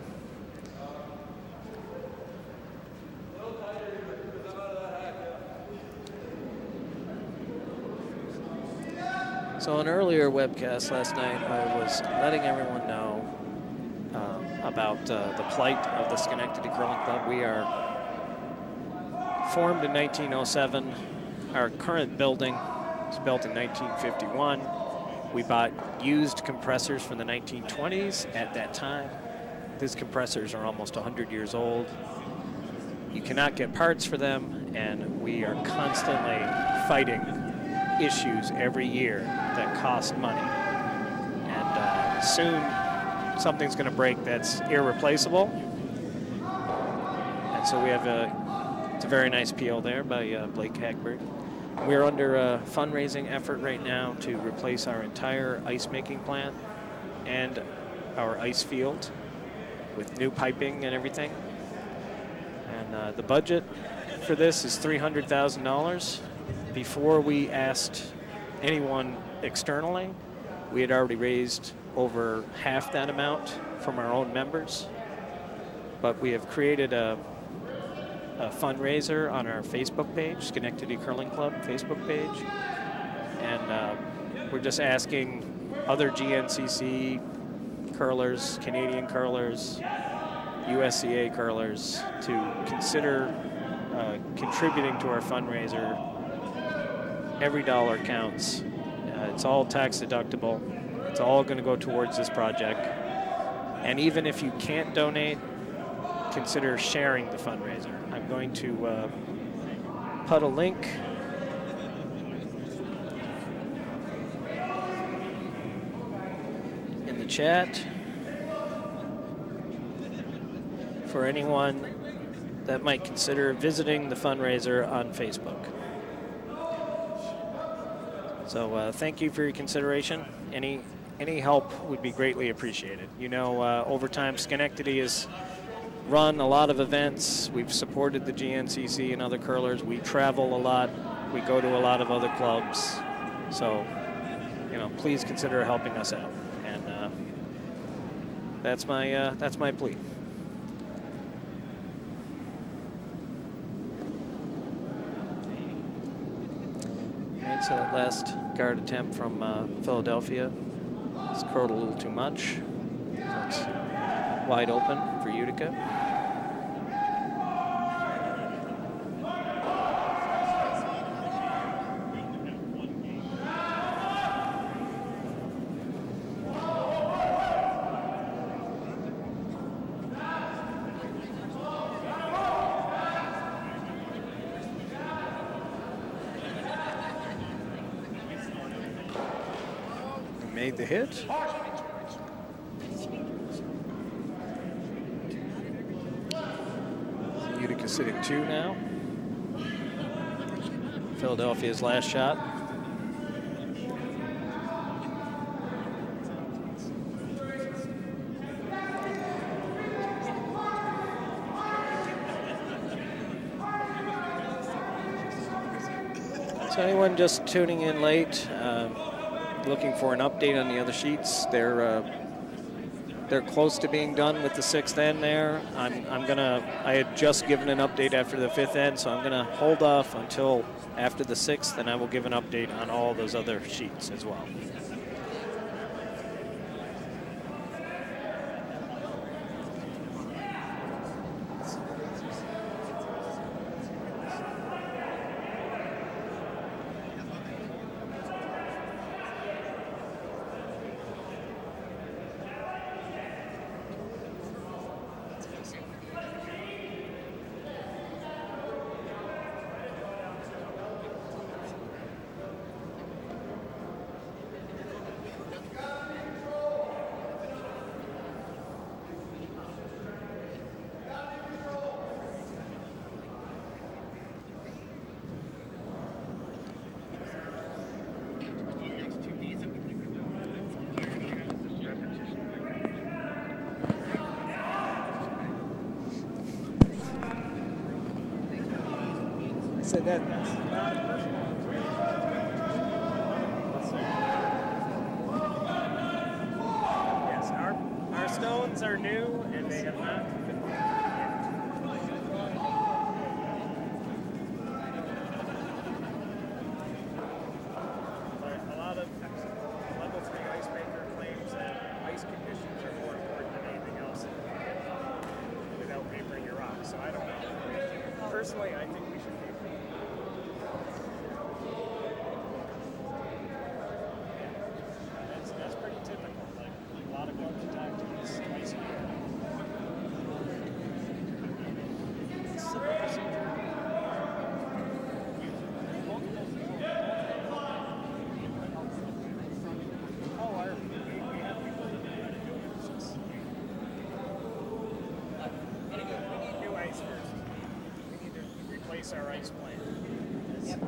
So an earlier webcast last night, I was letting everyone know about the plight of the Schenectady Curling Club. We are formed in 1907. Our current building was built in 1951. We bought used compressors from the 1920s at that time. These compressors are almost 100 years old. You cannot get parts for them, and we are constantly fighting issues every year that cost money. And soon something's going to break that's irreplaceable. And so we have it's a very nice PO there by Blake Hagberg. We're under a fundraising effort right now to replace our entire ice making plant and our ice field with new piping and everything. And the budget for this is $300,000. Before we asked anyone externally, we had already raised over half that amount from our own members. But we have created a fundraiser on our Facebook page, Schenectady Curling Club Facebook page. And we're just asking other GNCC curlers, Canadian curlers, USCA curlers to consider contributing to our fundraiser. Every dollar counts. It's all tax deductible. It's all going to go towards this project. And even if you can't donate, consider sharing the fundraiser. I'm going to put a link in the chat for anyone that might consider visiting the fundraiser on Facebook. So thank you for your consideration. Any help would be greatly appreciated. You know, over time, Schenectady has run a lot of events. We've supported the GNCC and other curlers. We travel a lot. We go to a lot of other clubs. So, you know, please consider helping us out. And that's my plea. All right, so that last guard attempt from Philadelphia is curled a little too much. So it's wide open for Utica. Made the hit. Utica sitting 2 now. Philadelphia's last shot. So anyone just tuning in late, looking for an update on the other sheets, they're close to being done with the 6th end there. I had just given an update after the 5th end, so I'm gonna hold off until after the 6th, and I will give an update on all those other sheets as well. said that. Yes, our stones are new and they have not been. A lot of level 3 ice maker claims that ice conditions are more important than anything else without papering your rock. So I don't know. Personally, I think we should paper. That's pretty typical. Like a lot of clubs attack to this twice a year. Simple procedure. We have people who know how to do it. It's just new ice first. We need to replace our ice plant. Yep.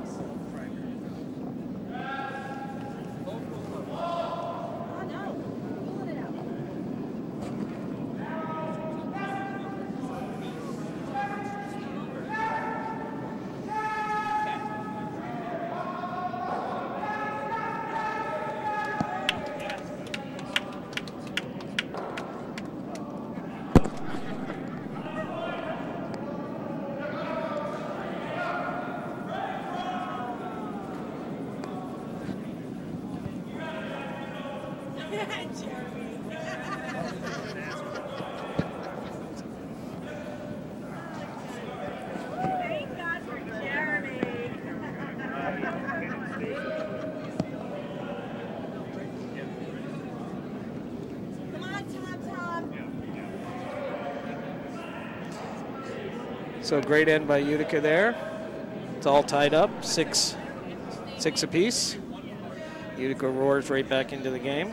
So great end by Utica there. It's all tied up, six apiece. Utica roars right back into the game.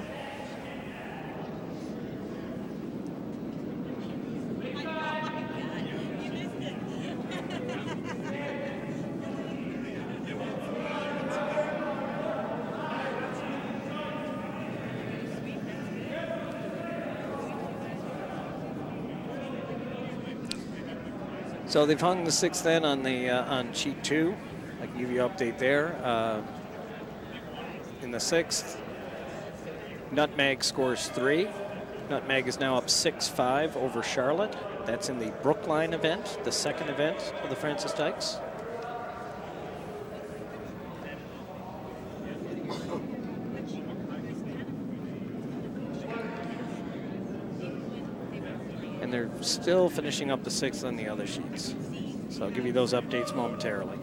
So they've hung the 6th end on the on sheet 2. I can give you an update there. In the 6th, Nutmeg scores 3. Nutmeg is now up 6-5 over Charlotte. That's in the Brookline event, the 2nd event of the Francis Dykes. And they're still finishing up the 6th on the other sheets. So I'll give you those updates momentarily.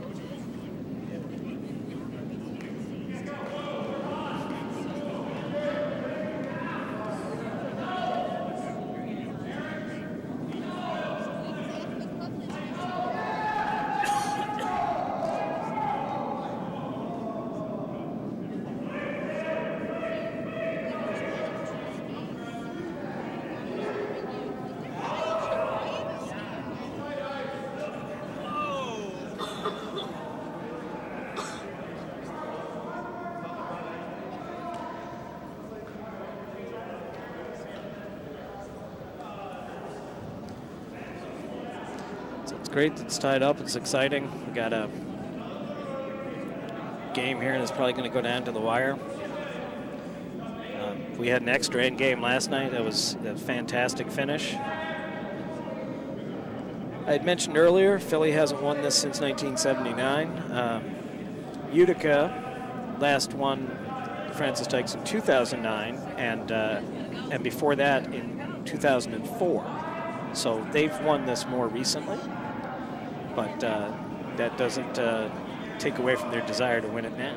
Great, it's tied up, it's exciting. We got a game here that's probably going to go down to the wire. We had an extra end game last night. That was a fantastic finish. I had mentioned earlier, Philly hasn't won this since 1979. Utica last won Francis Dykes in 2009, and before that in 2004. So they've won this more recently. But that doesn't take away from their desire to win it now.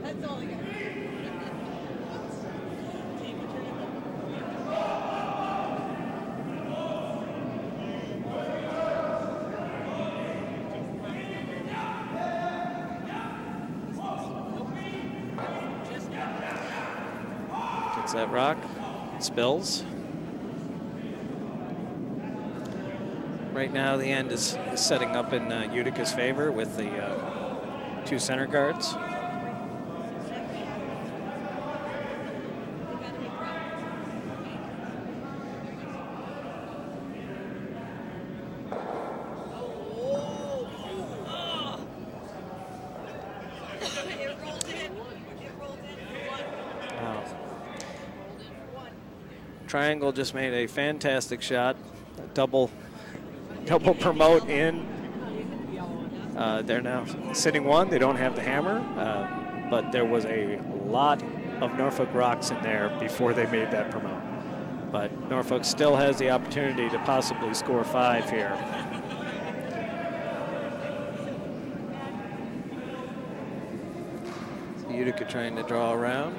That's all I got. That rock spills. right now the end is setting up in Utica's favor with the 2 center guards. Triangle just made a fantastic shot, a double promote in. They're now sitting 1. They don't have the hammer, but there was a lot of Norfolk rocks in there before they made that promote. But Norfolk still has the opportunity to possibly score 5 here. Utica trying to draw around.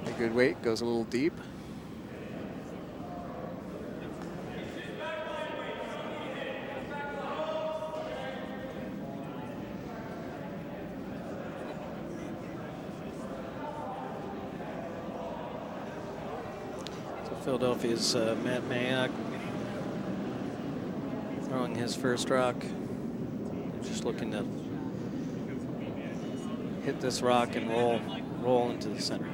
A good weight, goes a little deep. So Philadelphia's Matt Mayock throwing his first rock. Just looking to hit this rock and roll into the center.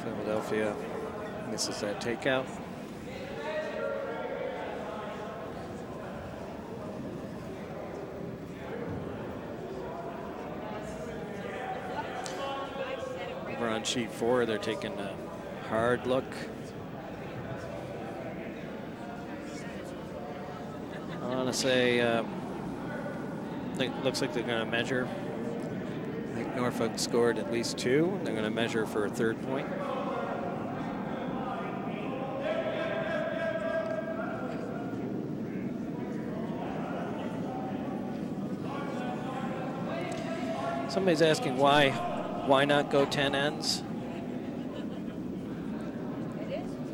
Philadelphia misses that takeout. Over on sheet 4, they're taking a hard look. I want to say, it looks like they're going to measure. I think Norfolk scored at least 2. They're going to measure for a 3rd point. Somebody's asking why not go 10 ends?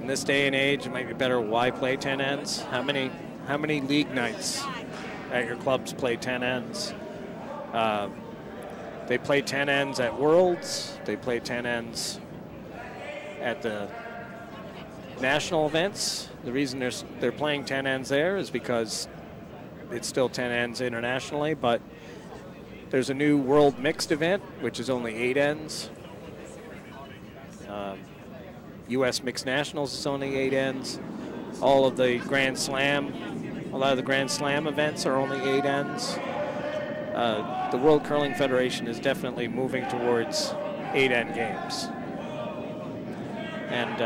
In this day and age, it might be better why play 10 ends. How many league nights at your clubs play 10 ends? They play 10 ends at Worlds. They play 10 ends at the national events. The reason they're playing 10 ends there is because it's still 10 ends internationally, but there's a new World Mixed event, which is only 8 ends. U.S. Mixed Nationals is only 8 ends. All of the Grand Slam, a lot of the Grand Slam events are only 8 ends. The World Curling Federation is definitely moving towards 8-end games. And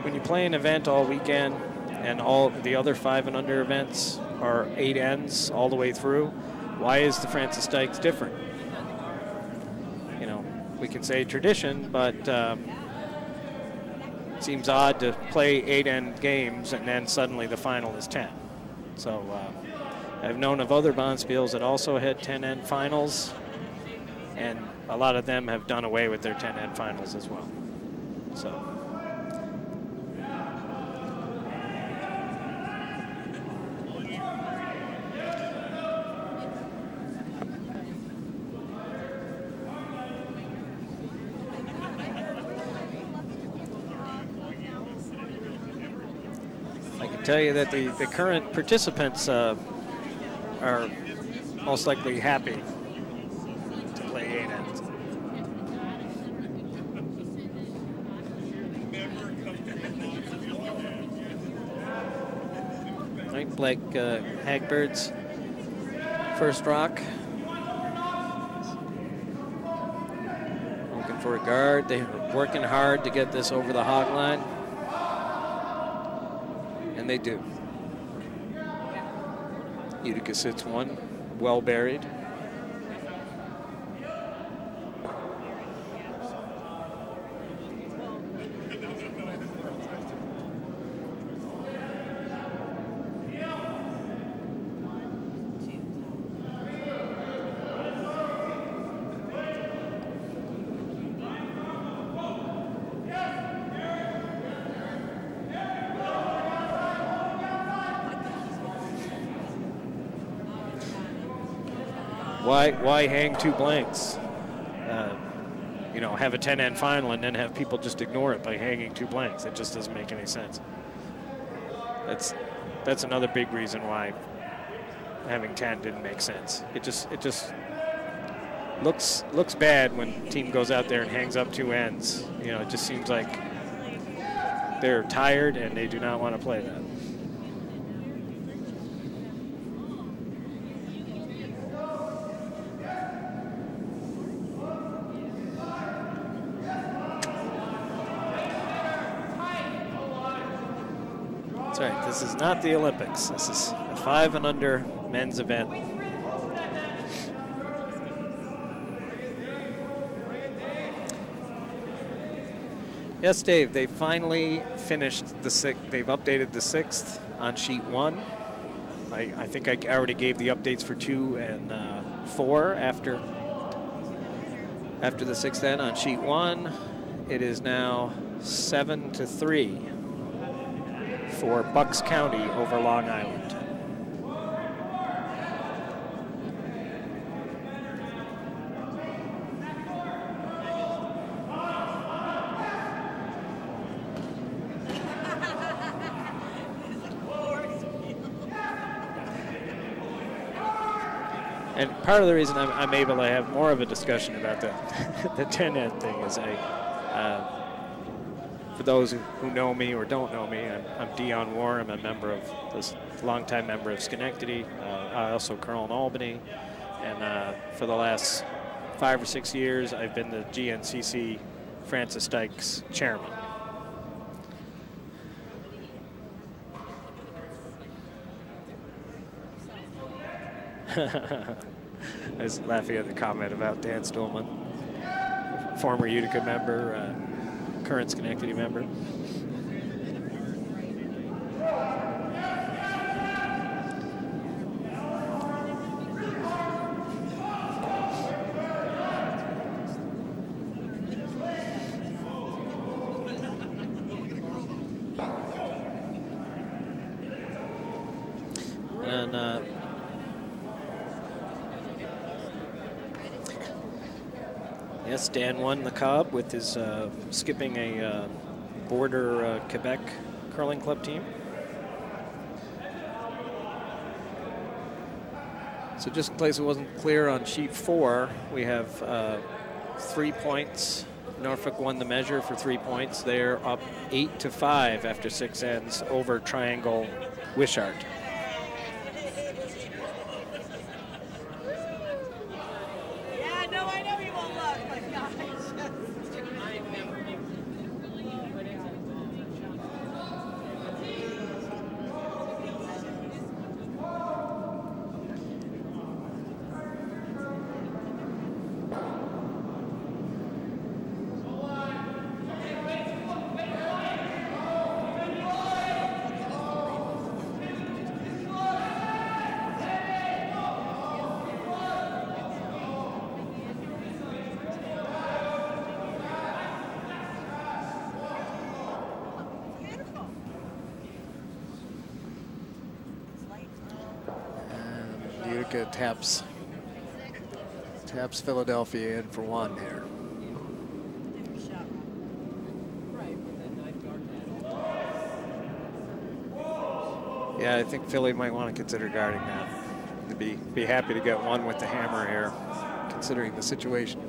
when you play an event all weekend and all the other 5 and under events are 8 ends all the way through, why is the Francis Dykes different? You know, we can say tradition, but it seems odd to play 8-end games and then suddenly the final is 10. So I've known of other Bonspiels that also had 10-end finals, and a lot of them have done away with their 10-end finals as well. So. Tell you that the current participants are most likely happy to play 8 ends. Right, Blake Hagbird's first rock. Looking for a guard. They're working hard to get this over the hog line. And they do. Utica sits 1, well buried. Why hang 2 blanks? You know, have a 10-end final and then have people just ignore it by hanging 2 blanks. It just doesn't make any sense. That's another big reason why having 10 didn't make sense. It just looks bad when team goes out there and hangs up 2 ends. You know, it just seems like they're tired and they do not want to play that. That's right, this is not the Olympics. This is a 5 and under men's event. Yes, Dave, they finally finished the 6th. They've updated the 6th on sheet 1. I think I already gave the updates for 2 and 4 after the 6th end on sheet 1. It is now 7-3 for Bucks County over Long Island. And part of the reason I'm able to have more of a discussion about the 10-end thing is for those who know me or don't know me, I'm Dion War. I'm a member of this longtime member of Schenectady. I also curl in Albany, and for the last 5 or 6 years, I've been the GNCC Francis Dykes chairman. I was laughing at the comment about Dan Stolman, former Utica member, current Schenectady member. And yes, Dan won the Cobb with his skipping a border Quebec curling club team. So just in case it wasn't clear on sheet 4, we have 3 points. Norfolk won the measure for 3 points. They're up 8-5 after 6 ends over Triangle Wishart. Utica taps Philadelphia in for 1 here. Yeah, I think Philly might want to consider guarding that. They'd be happy to get 1 with the hammer here, considering the situation.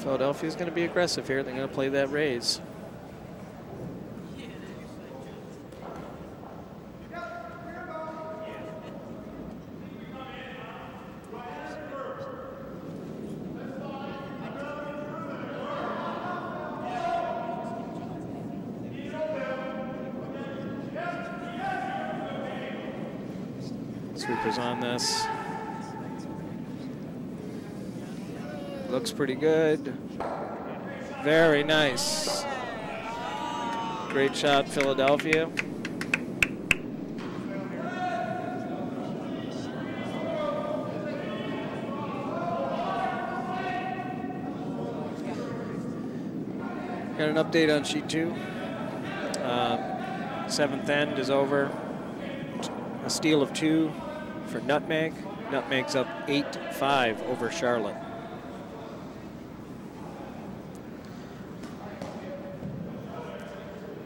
Philadelphia's going to be aggressive here. They're going to play that raise. Sweepers on this. Looks pretty good. Very nice. Great shot, Philadelphia. Got an update on sheet 2. Seventh end is over. A steal of 2 for Nutmeg. Nutmeg's up 8-5 over Charlotte.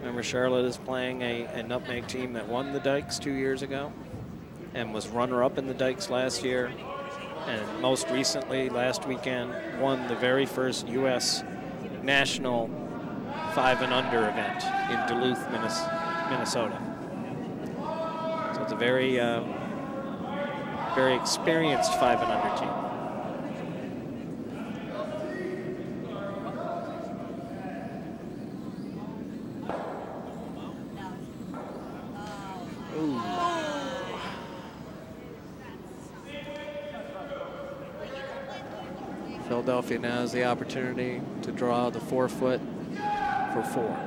Remember, Charlotte is playing a Nutmeg team that won the Dykes 2 years ago and was runner-up in the Dykes last year. And most recently, last weekend, won the very first U.S. national 5 and under event in Duluth, Minnesota. So it's a very, very experienced 5 and under team. Ooh. Philadelphia now has the opportunity to draw the 4-foot for 4.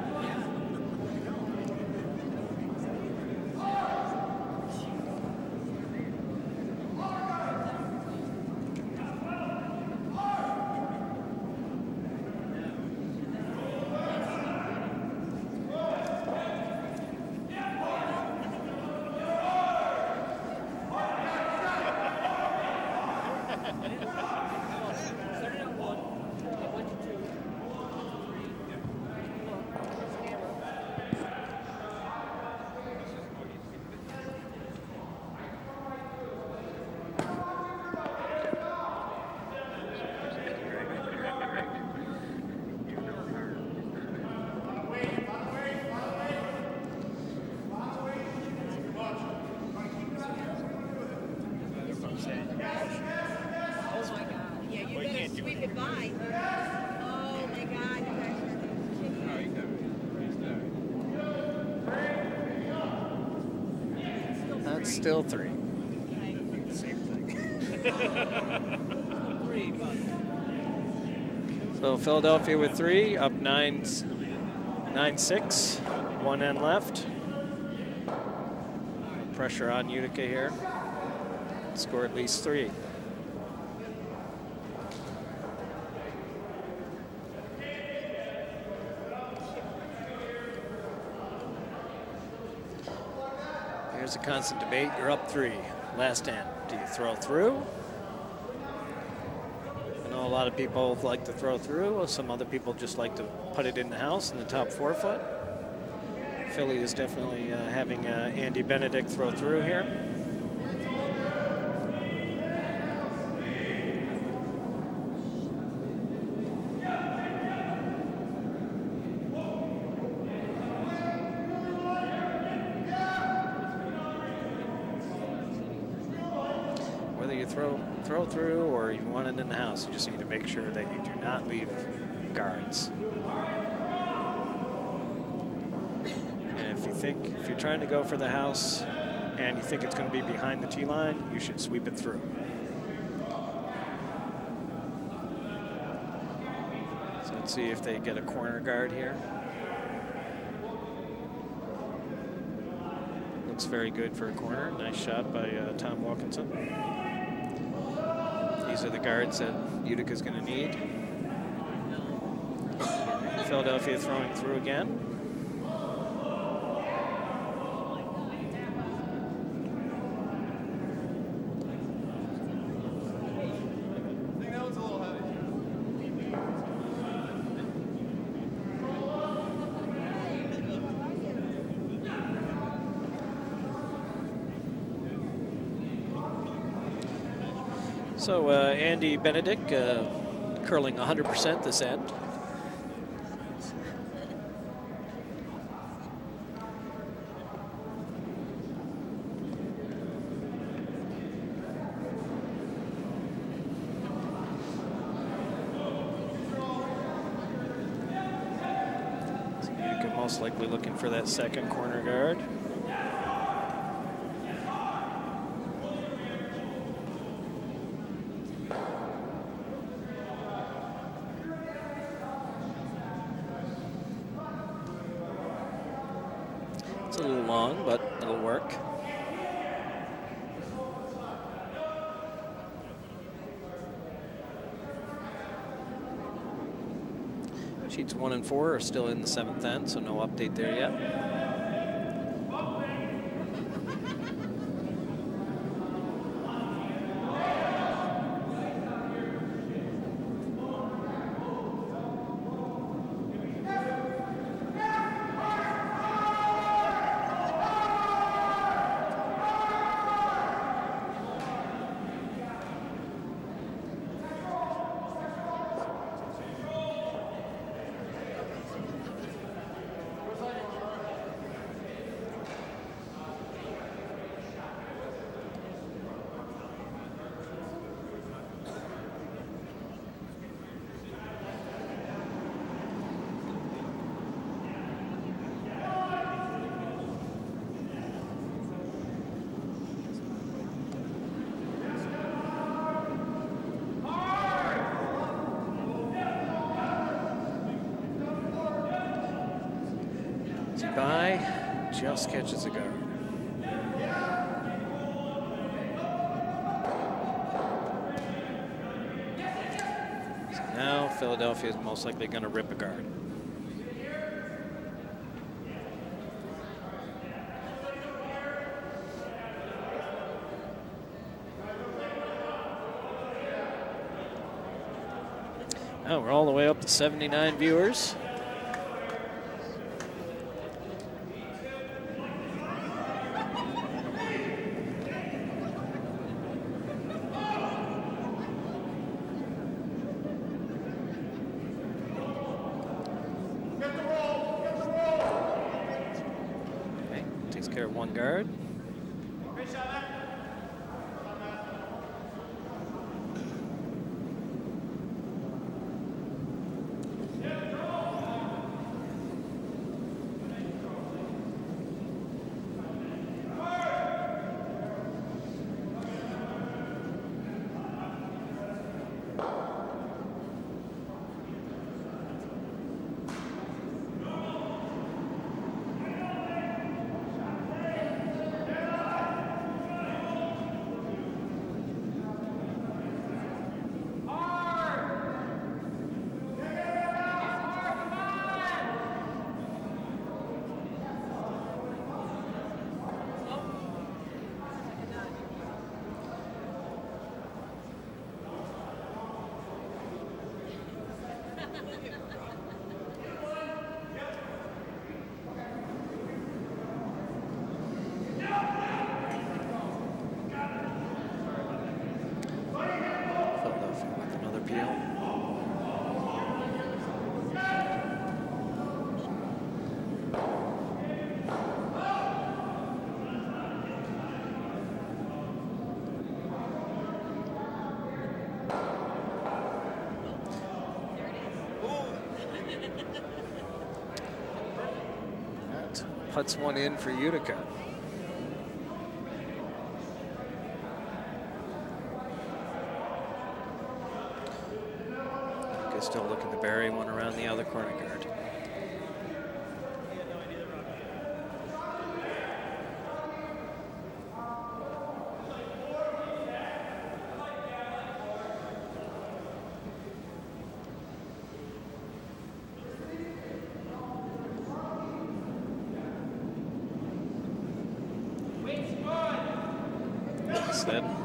That's still 3. So Philadelphia with 3, up 9-6, 1 end left. Pressure on Utica here. Score at least 3. Here's a constant debate. You're up 3. Last end. Do you throw through? I know a lot of people like to throw through. Some other people just like to put it in the house in the top 4 foot. Philly is definitely having Andy Benedict throw through here. Throw through or you want it in the house, you just need to make sure that you do not leave guards. And if you're trying to go for the house and you think it's going to be behind the tee line, you should sweep it through. So let's see if they get a corner guard here. Looks very good for a corner. Nice shot by Tom Wilkinson. These are the guards that Utica's going to need. Philadelphia throwing through again. So Andy Benedict curling 100% this end. So Utica most likely looking for that second corner guard. a little long, but it'll work. Sheets 1 and 4 are still in the 7th end, so no update there yet. Just catches a guard. So now Philadelphia is most likely going to rip a guard. Now we're all the way up to 79 viewers. Guard. Puts one in for Utica. Utica's still looking to bury one around the other corner guard.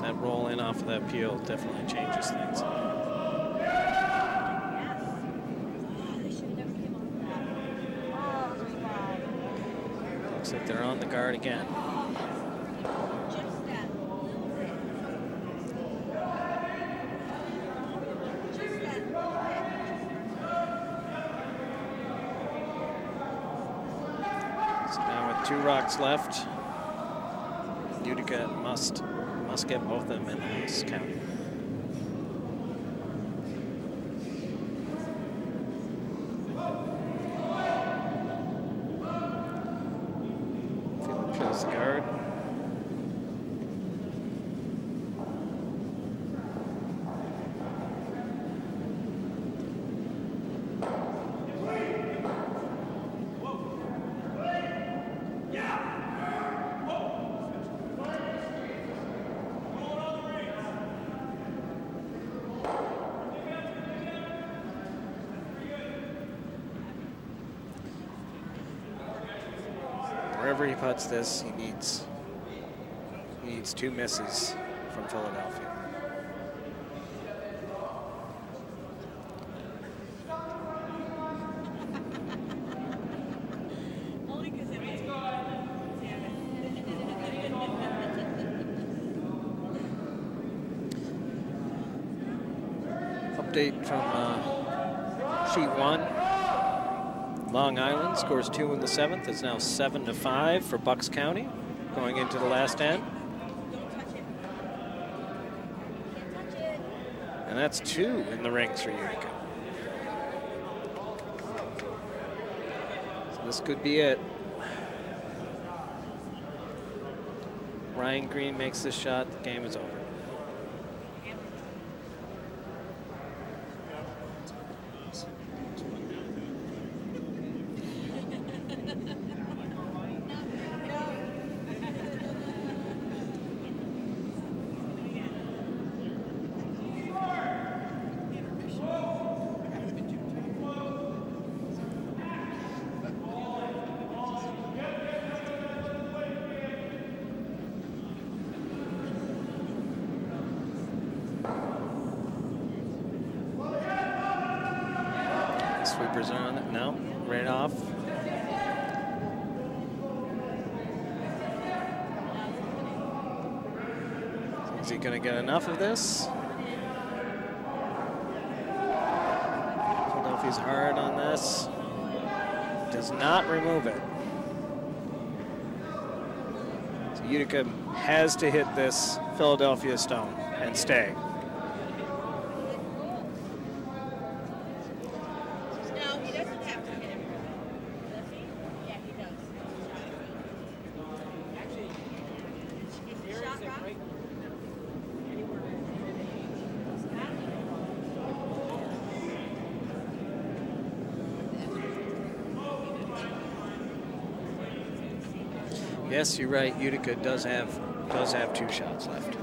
That roll in off of that peel definitely changes things. Looks like they're on the guard again. So now with 2 rocks left, Utica must get both of them in this count. Kills the guard. Yeah. wherever he puts this, he needs 2 misses from Philadelphia. Update from sheet 1. Long Island scores 2 in the 7th. It's now 7-5 for Bucks County going into the last end. And that's 2 in the rings for Utica. So this could be it. Ryan Green makes this shot, the game is over. Sweepers are on it. No, right off. Is he going to get enough of this? Philadelphia's hard on this. Does not remove it. So Utica has to hit this Philadelphia stone and stay. Yes, you're right. Utica does have 2 shots left.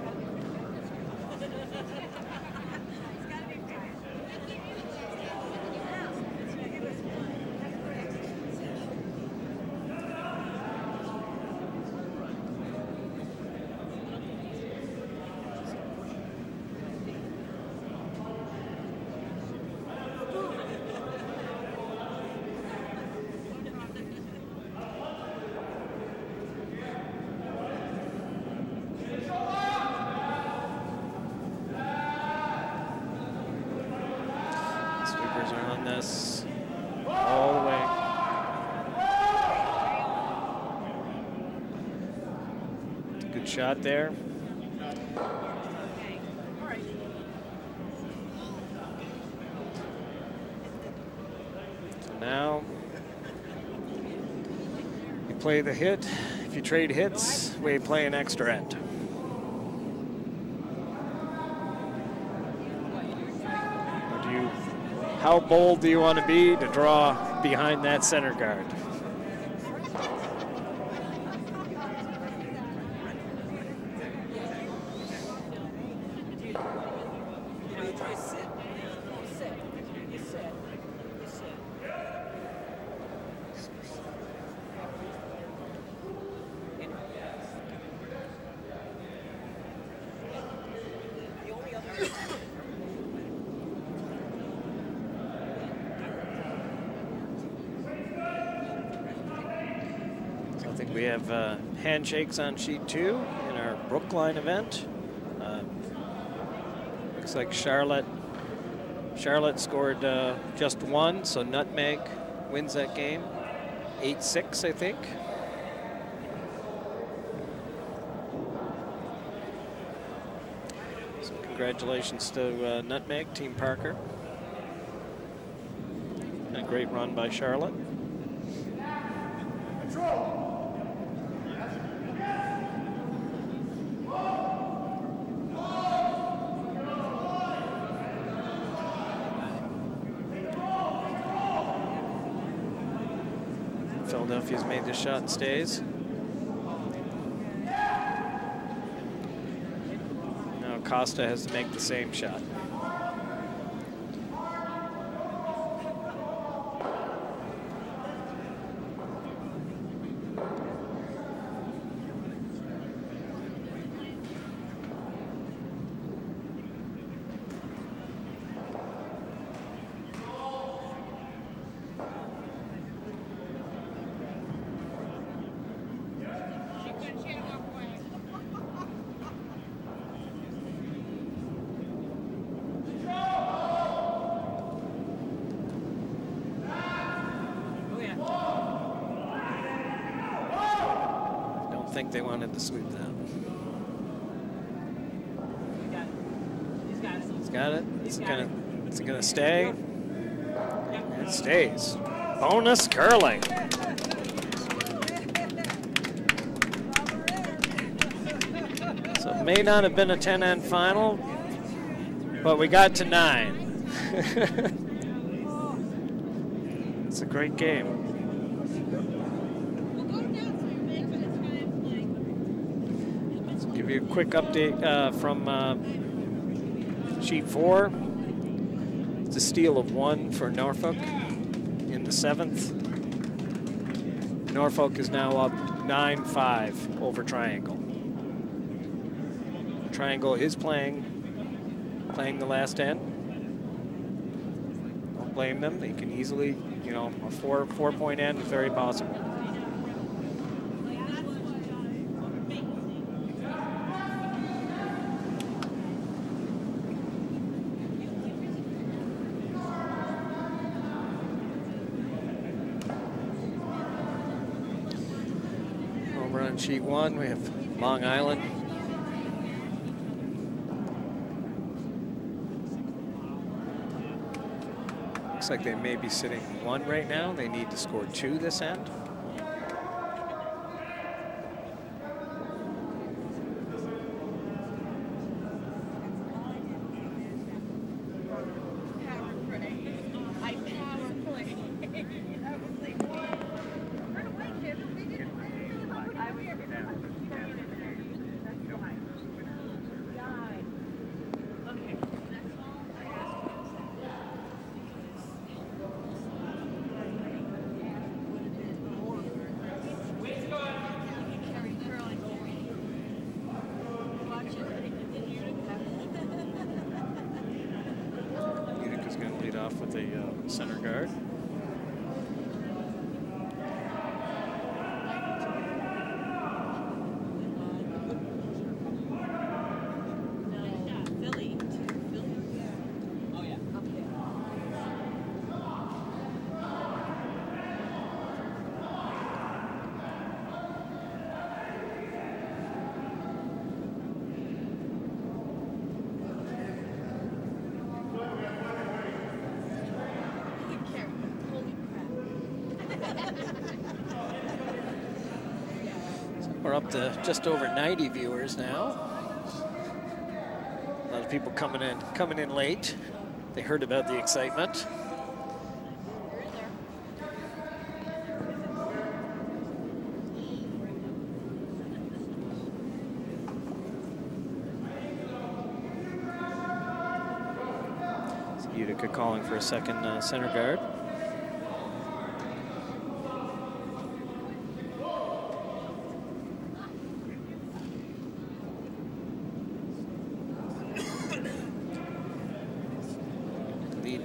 Shot there. So now you play the hit. If you trade hits, we play an extra end. How bold do you want to be to draw behind that center guard? We have handshakes on sheet 2 in our Brookline event. Looks like Charlotte scored just 1, so Nutmeg wins that game. 8-6, I think. So congratulations to Nutmeg, Team Parker. And a great run by Charlotte. Philadelphia's made this shot and stays. Now Costa has to make the same shot. think they wanted to sweep that. He's got it. Is it gonna stay? It stays. Bonus curling. So it may not have been a 10-end final, but we got to 9. It's a great game. So give you a quick update from sheet 4. It's a steal of 1 for Norfolk in the 7th. Norfolk is now up 9-5 over Triangle. Triangle is playing the last end. Don't blame them. They can easily, you know, a four-point end is very possible. Over on sheet 1, we have Long Island. Looks like they may be sitting 1 right now. They need to score 2 this end. With a center guard. We're up to just over 90 viewers now. A lot of people coming in late. They heard about the excitement. So Utica calling for a second center guard.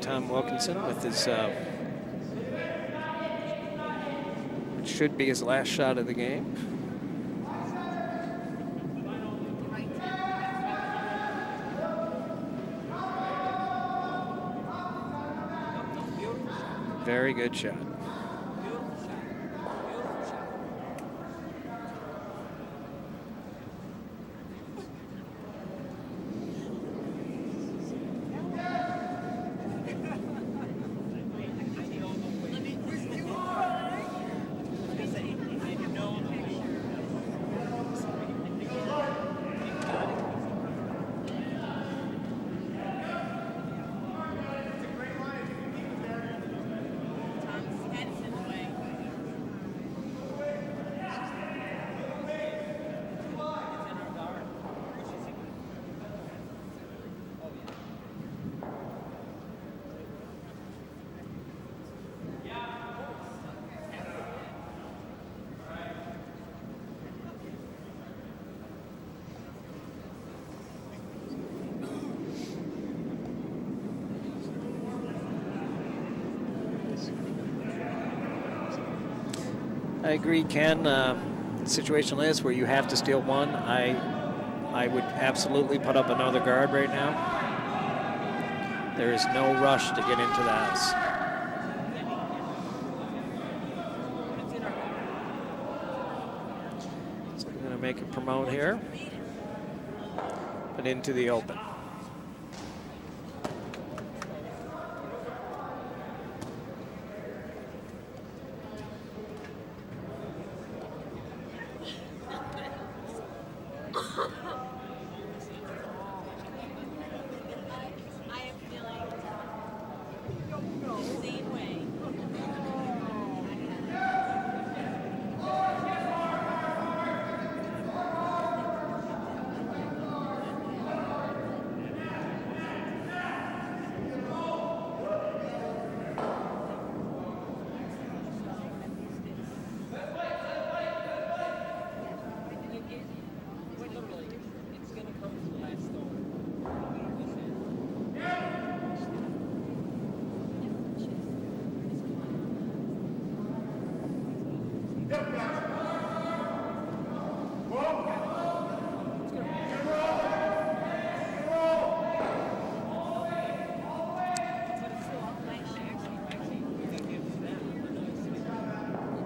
Tom Wilkinson with his, which should be his last shot of the game. Very good shot. I agree, Ken. The situation is where you have to steal 1. I would absolutely put up another guard right now. There is no rush to get into the house. So we're going to make a promote here, but into the open.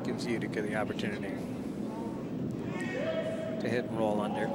Gives you to get the opportunity to hit and roll under.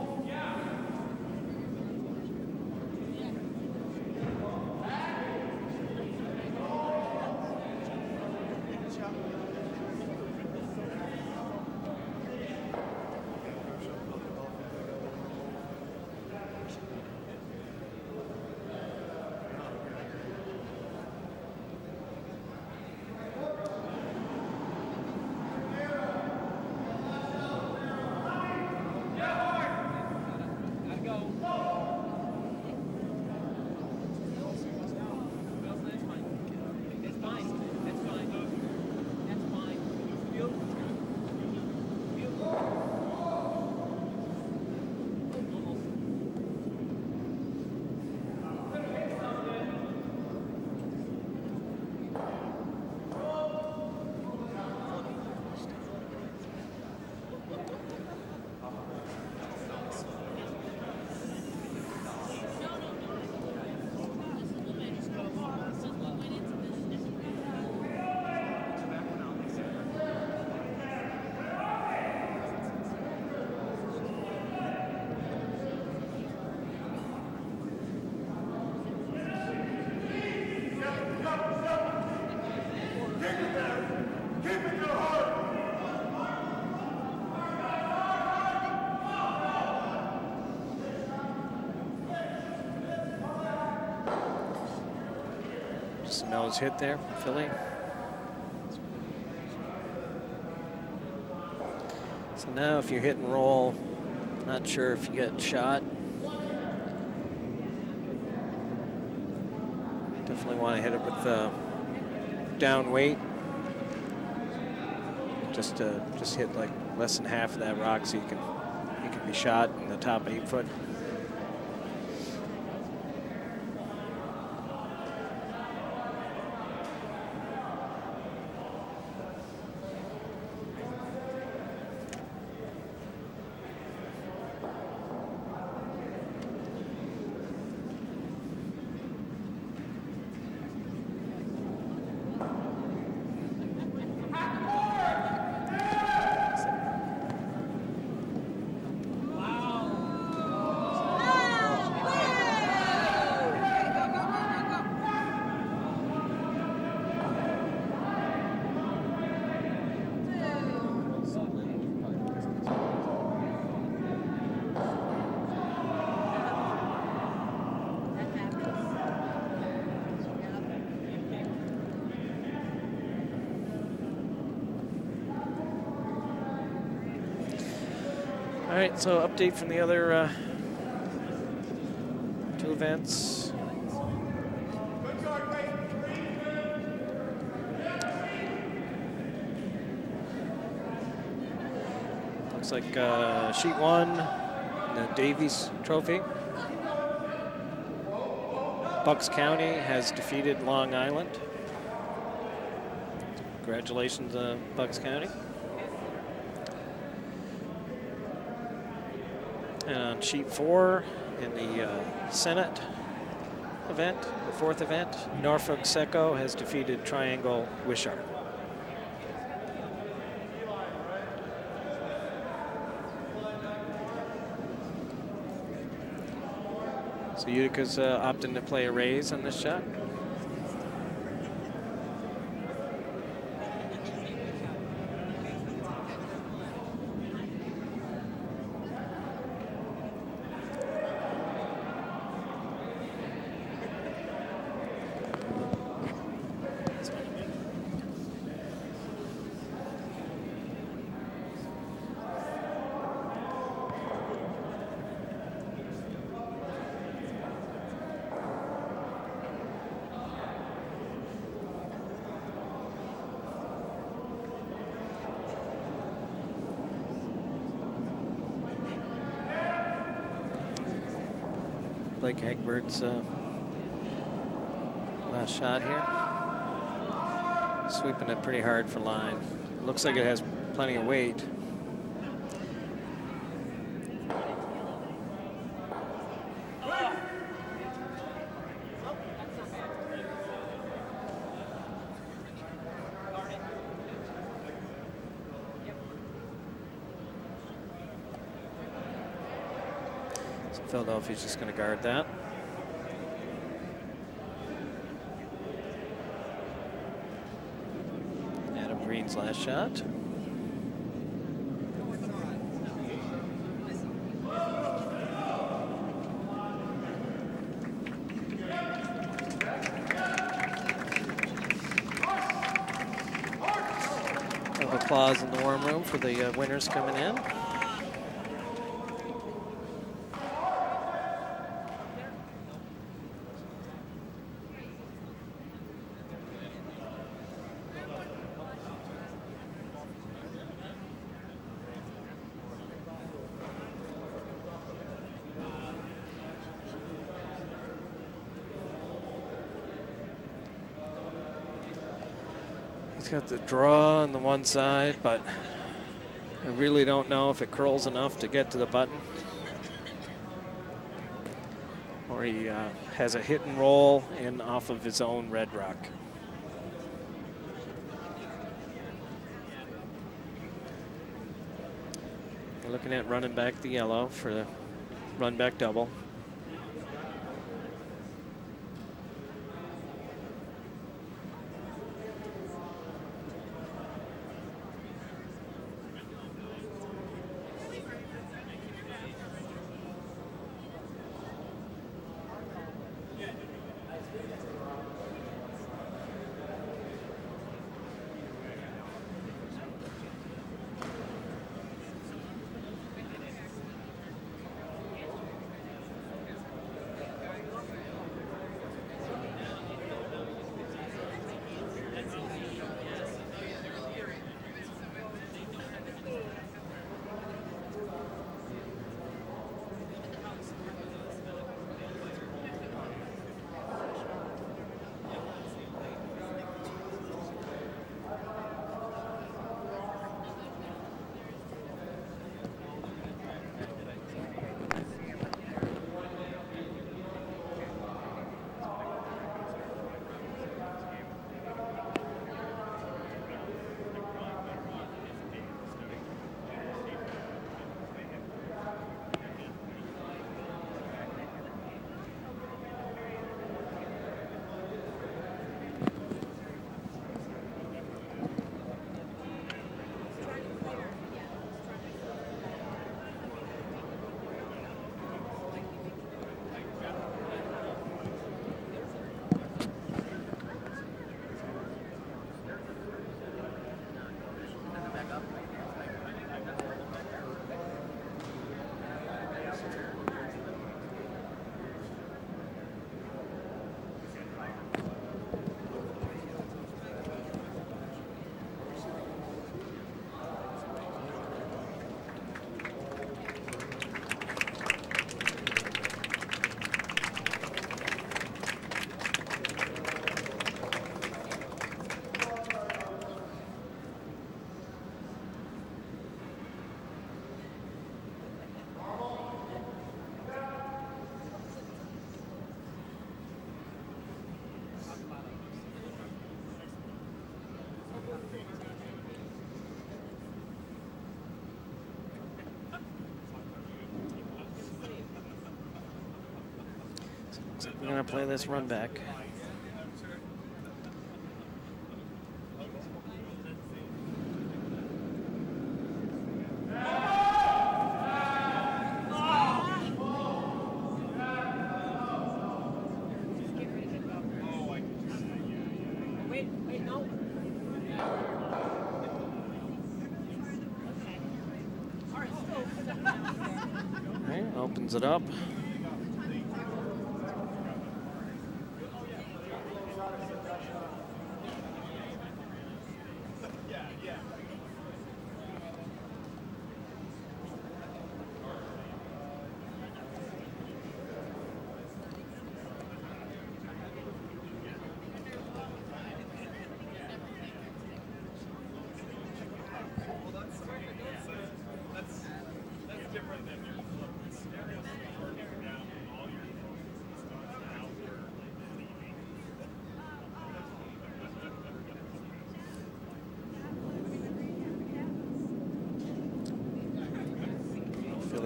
Just a nose hit there, Philly. So now if you hit and roll, not sure if you get shot. Definitely want to hit it with down weight. Just hit like less than half of that rock so you can be shot in the top 8 foot. All right, so update from the other 2 events. Looks like sheet 1, the Davies Trophy. Bucks County has defeated Long Island. Congratulations, Bucks County. And on sheet 4 in the Senate event, the 4th event, Norfolk Seco has defeated Triangle Wishart. So Utica's opting to play a raise on this shot. Blake Egbert's last shot here. Sweeping it pretty hard for line. Looks like it has plenty of weight. Philadelphia's just going to guard that. Adam Green's last shot. Of applause in the warm room for the winners coming in. He's got the draw on the one side, but I really don't know if it curls enough to get to the button. Or he has a hit and roll in off of his own red rock. We're looking at running back the yellow for the run back double. So we're going to play this run back. Opens it up.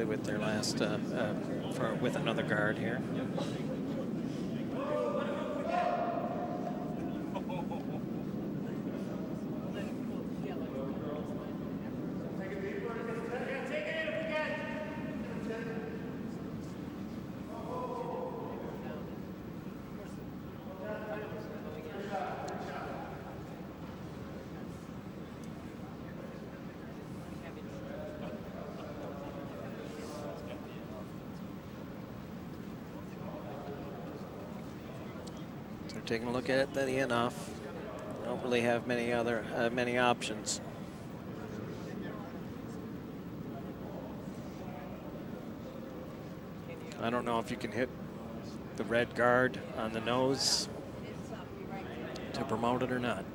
With their last, with another guard here. Taking a look at it, that enough. Don't really have many other many options. I don't know if you can hit the red guard on the nose to promote it or not.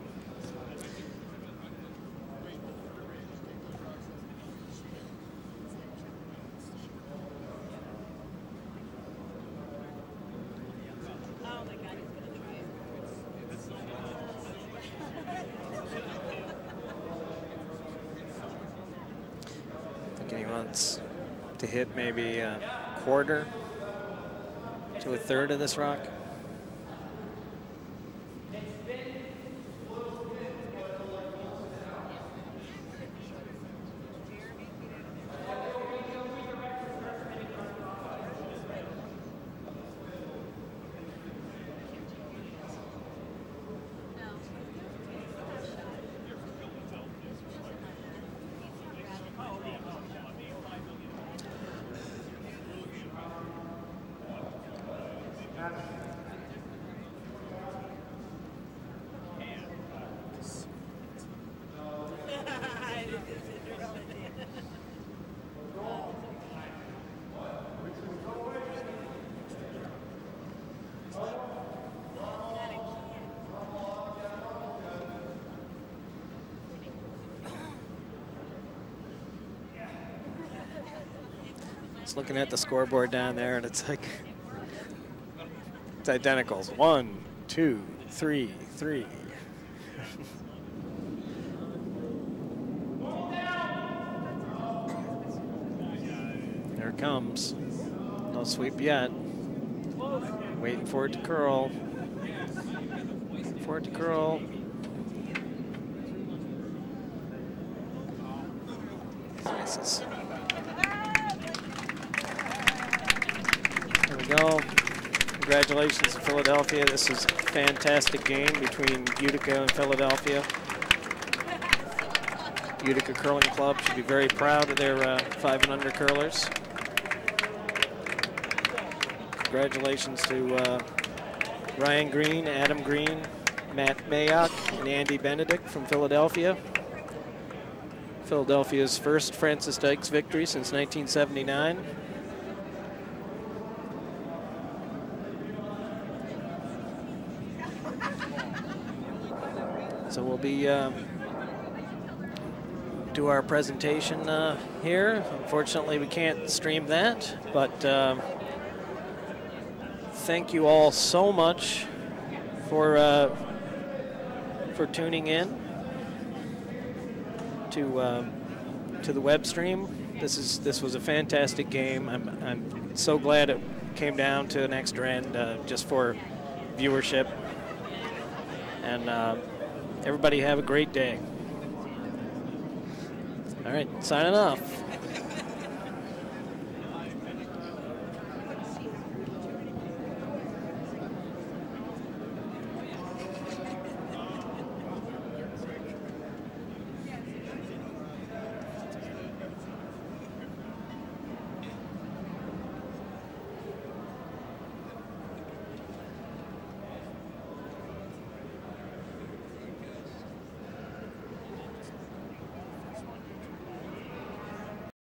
To hit maybe a quarter to a third of this rock. Looking at the scoreboard down there, and it's like it's identicals. 1, 2, 3, 3. There it comes. No sweep yet. Waiting for it to curl. Waiting for it to curl. Misses. Go. Congratulations to Philadelphia. This is a fantastic game between Utica and Philadelphia. Utica Curling Club should be very proud of their 5 and under curlers. Congratulations to Ryan Green, Adam Green, Matt Mayock, and Andy Benedict from Philadelphia. Philadelphia's first Francis Dykes victory since 1979. So we'll be do our presentation here. Unfortunately, we can't stream that, but thank you all so much for tuning in to the web stream. This was a fantastic game. I'm so glad it came down to an extra end just for viewership. And everybody have a great day. All right, signing off.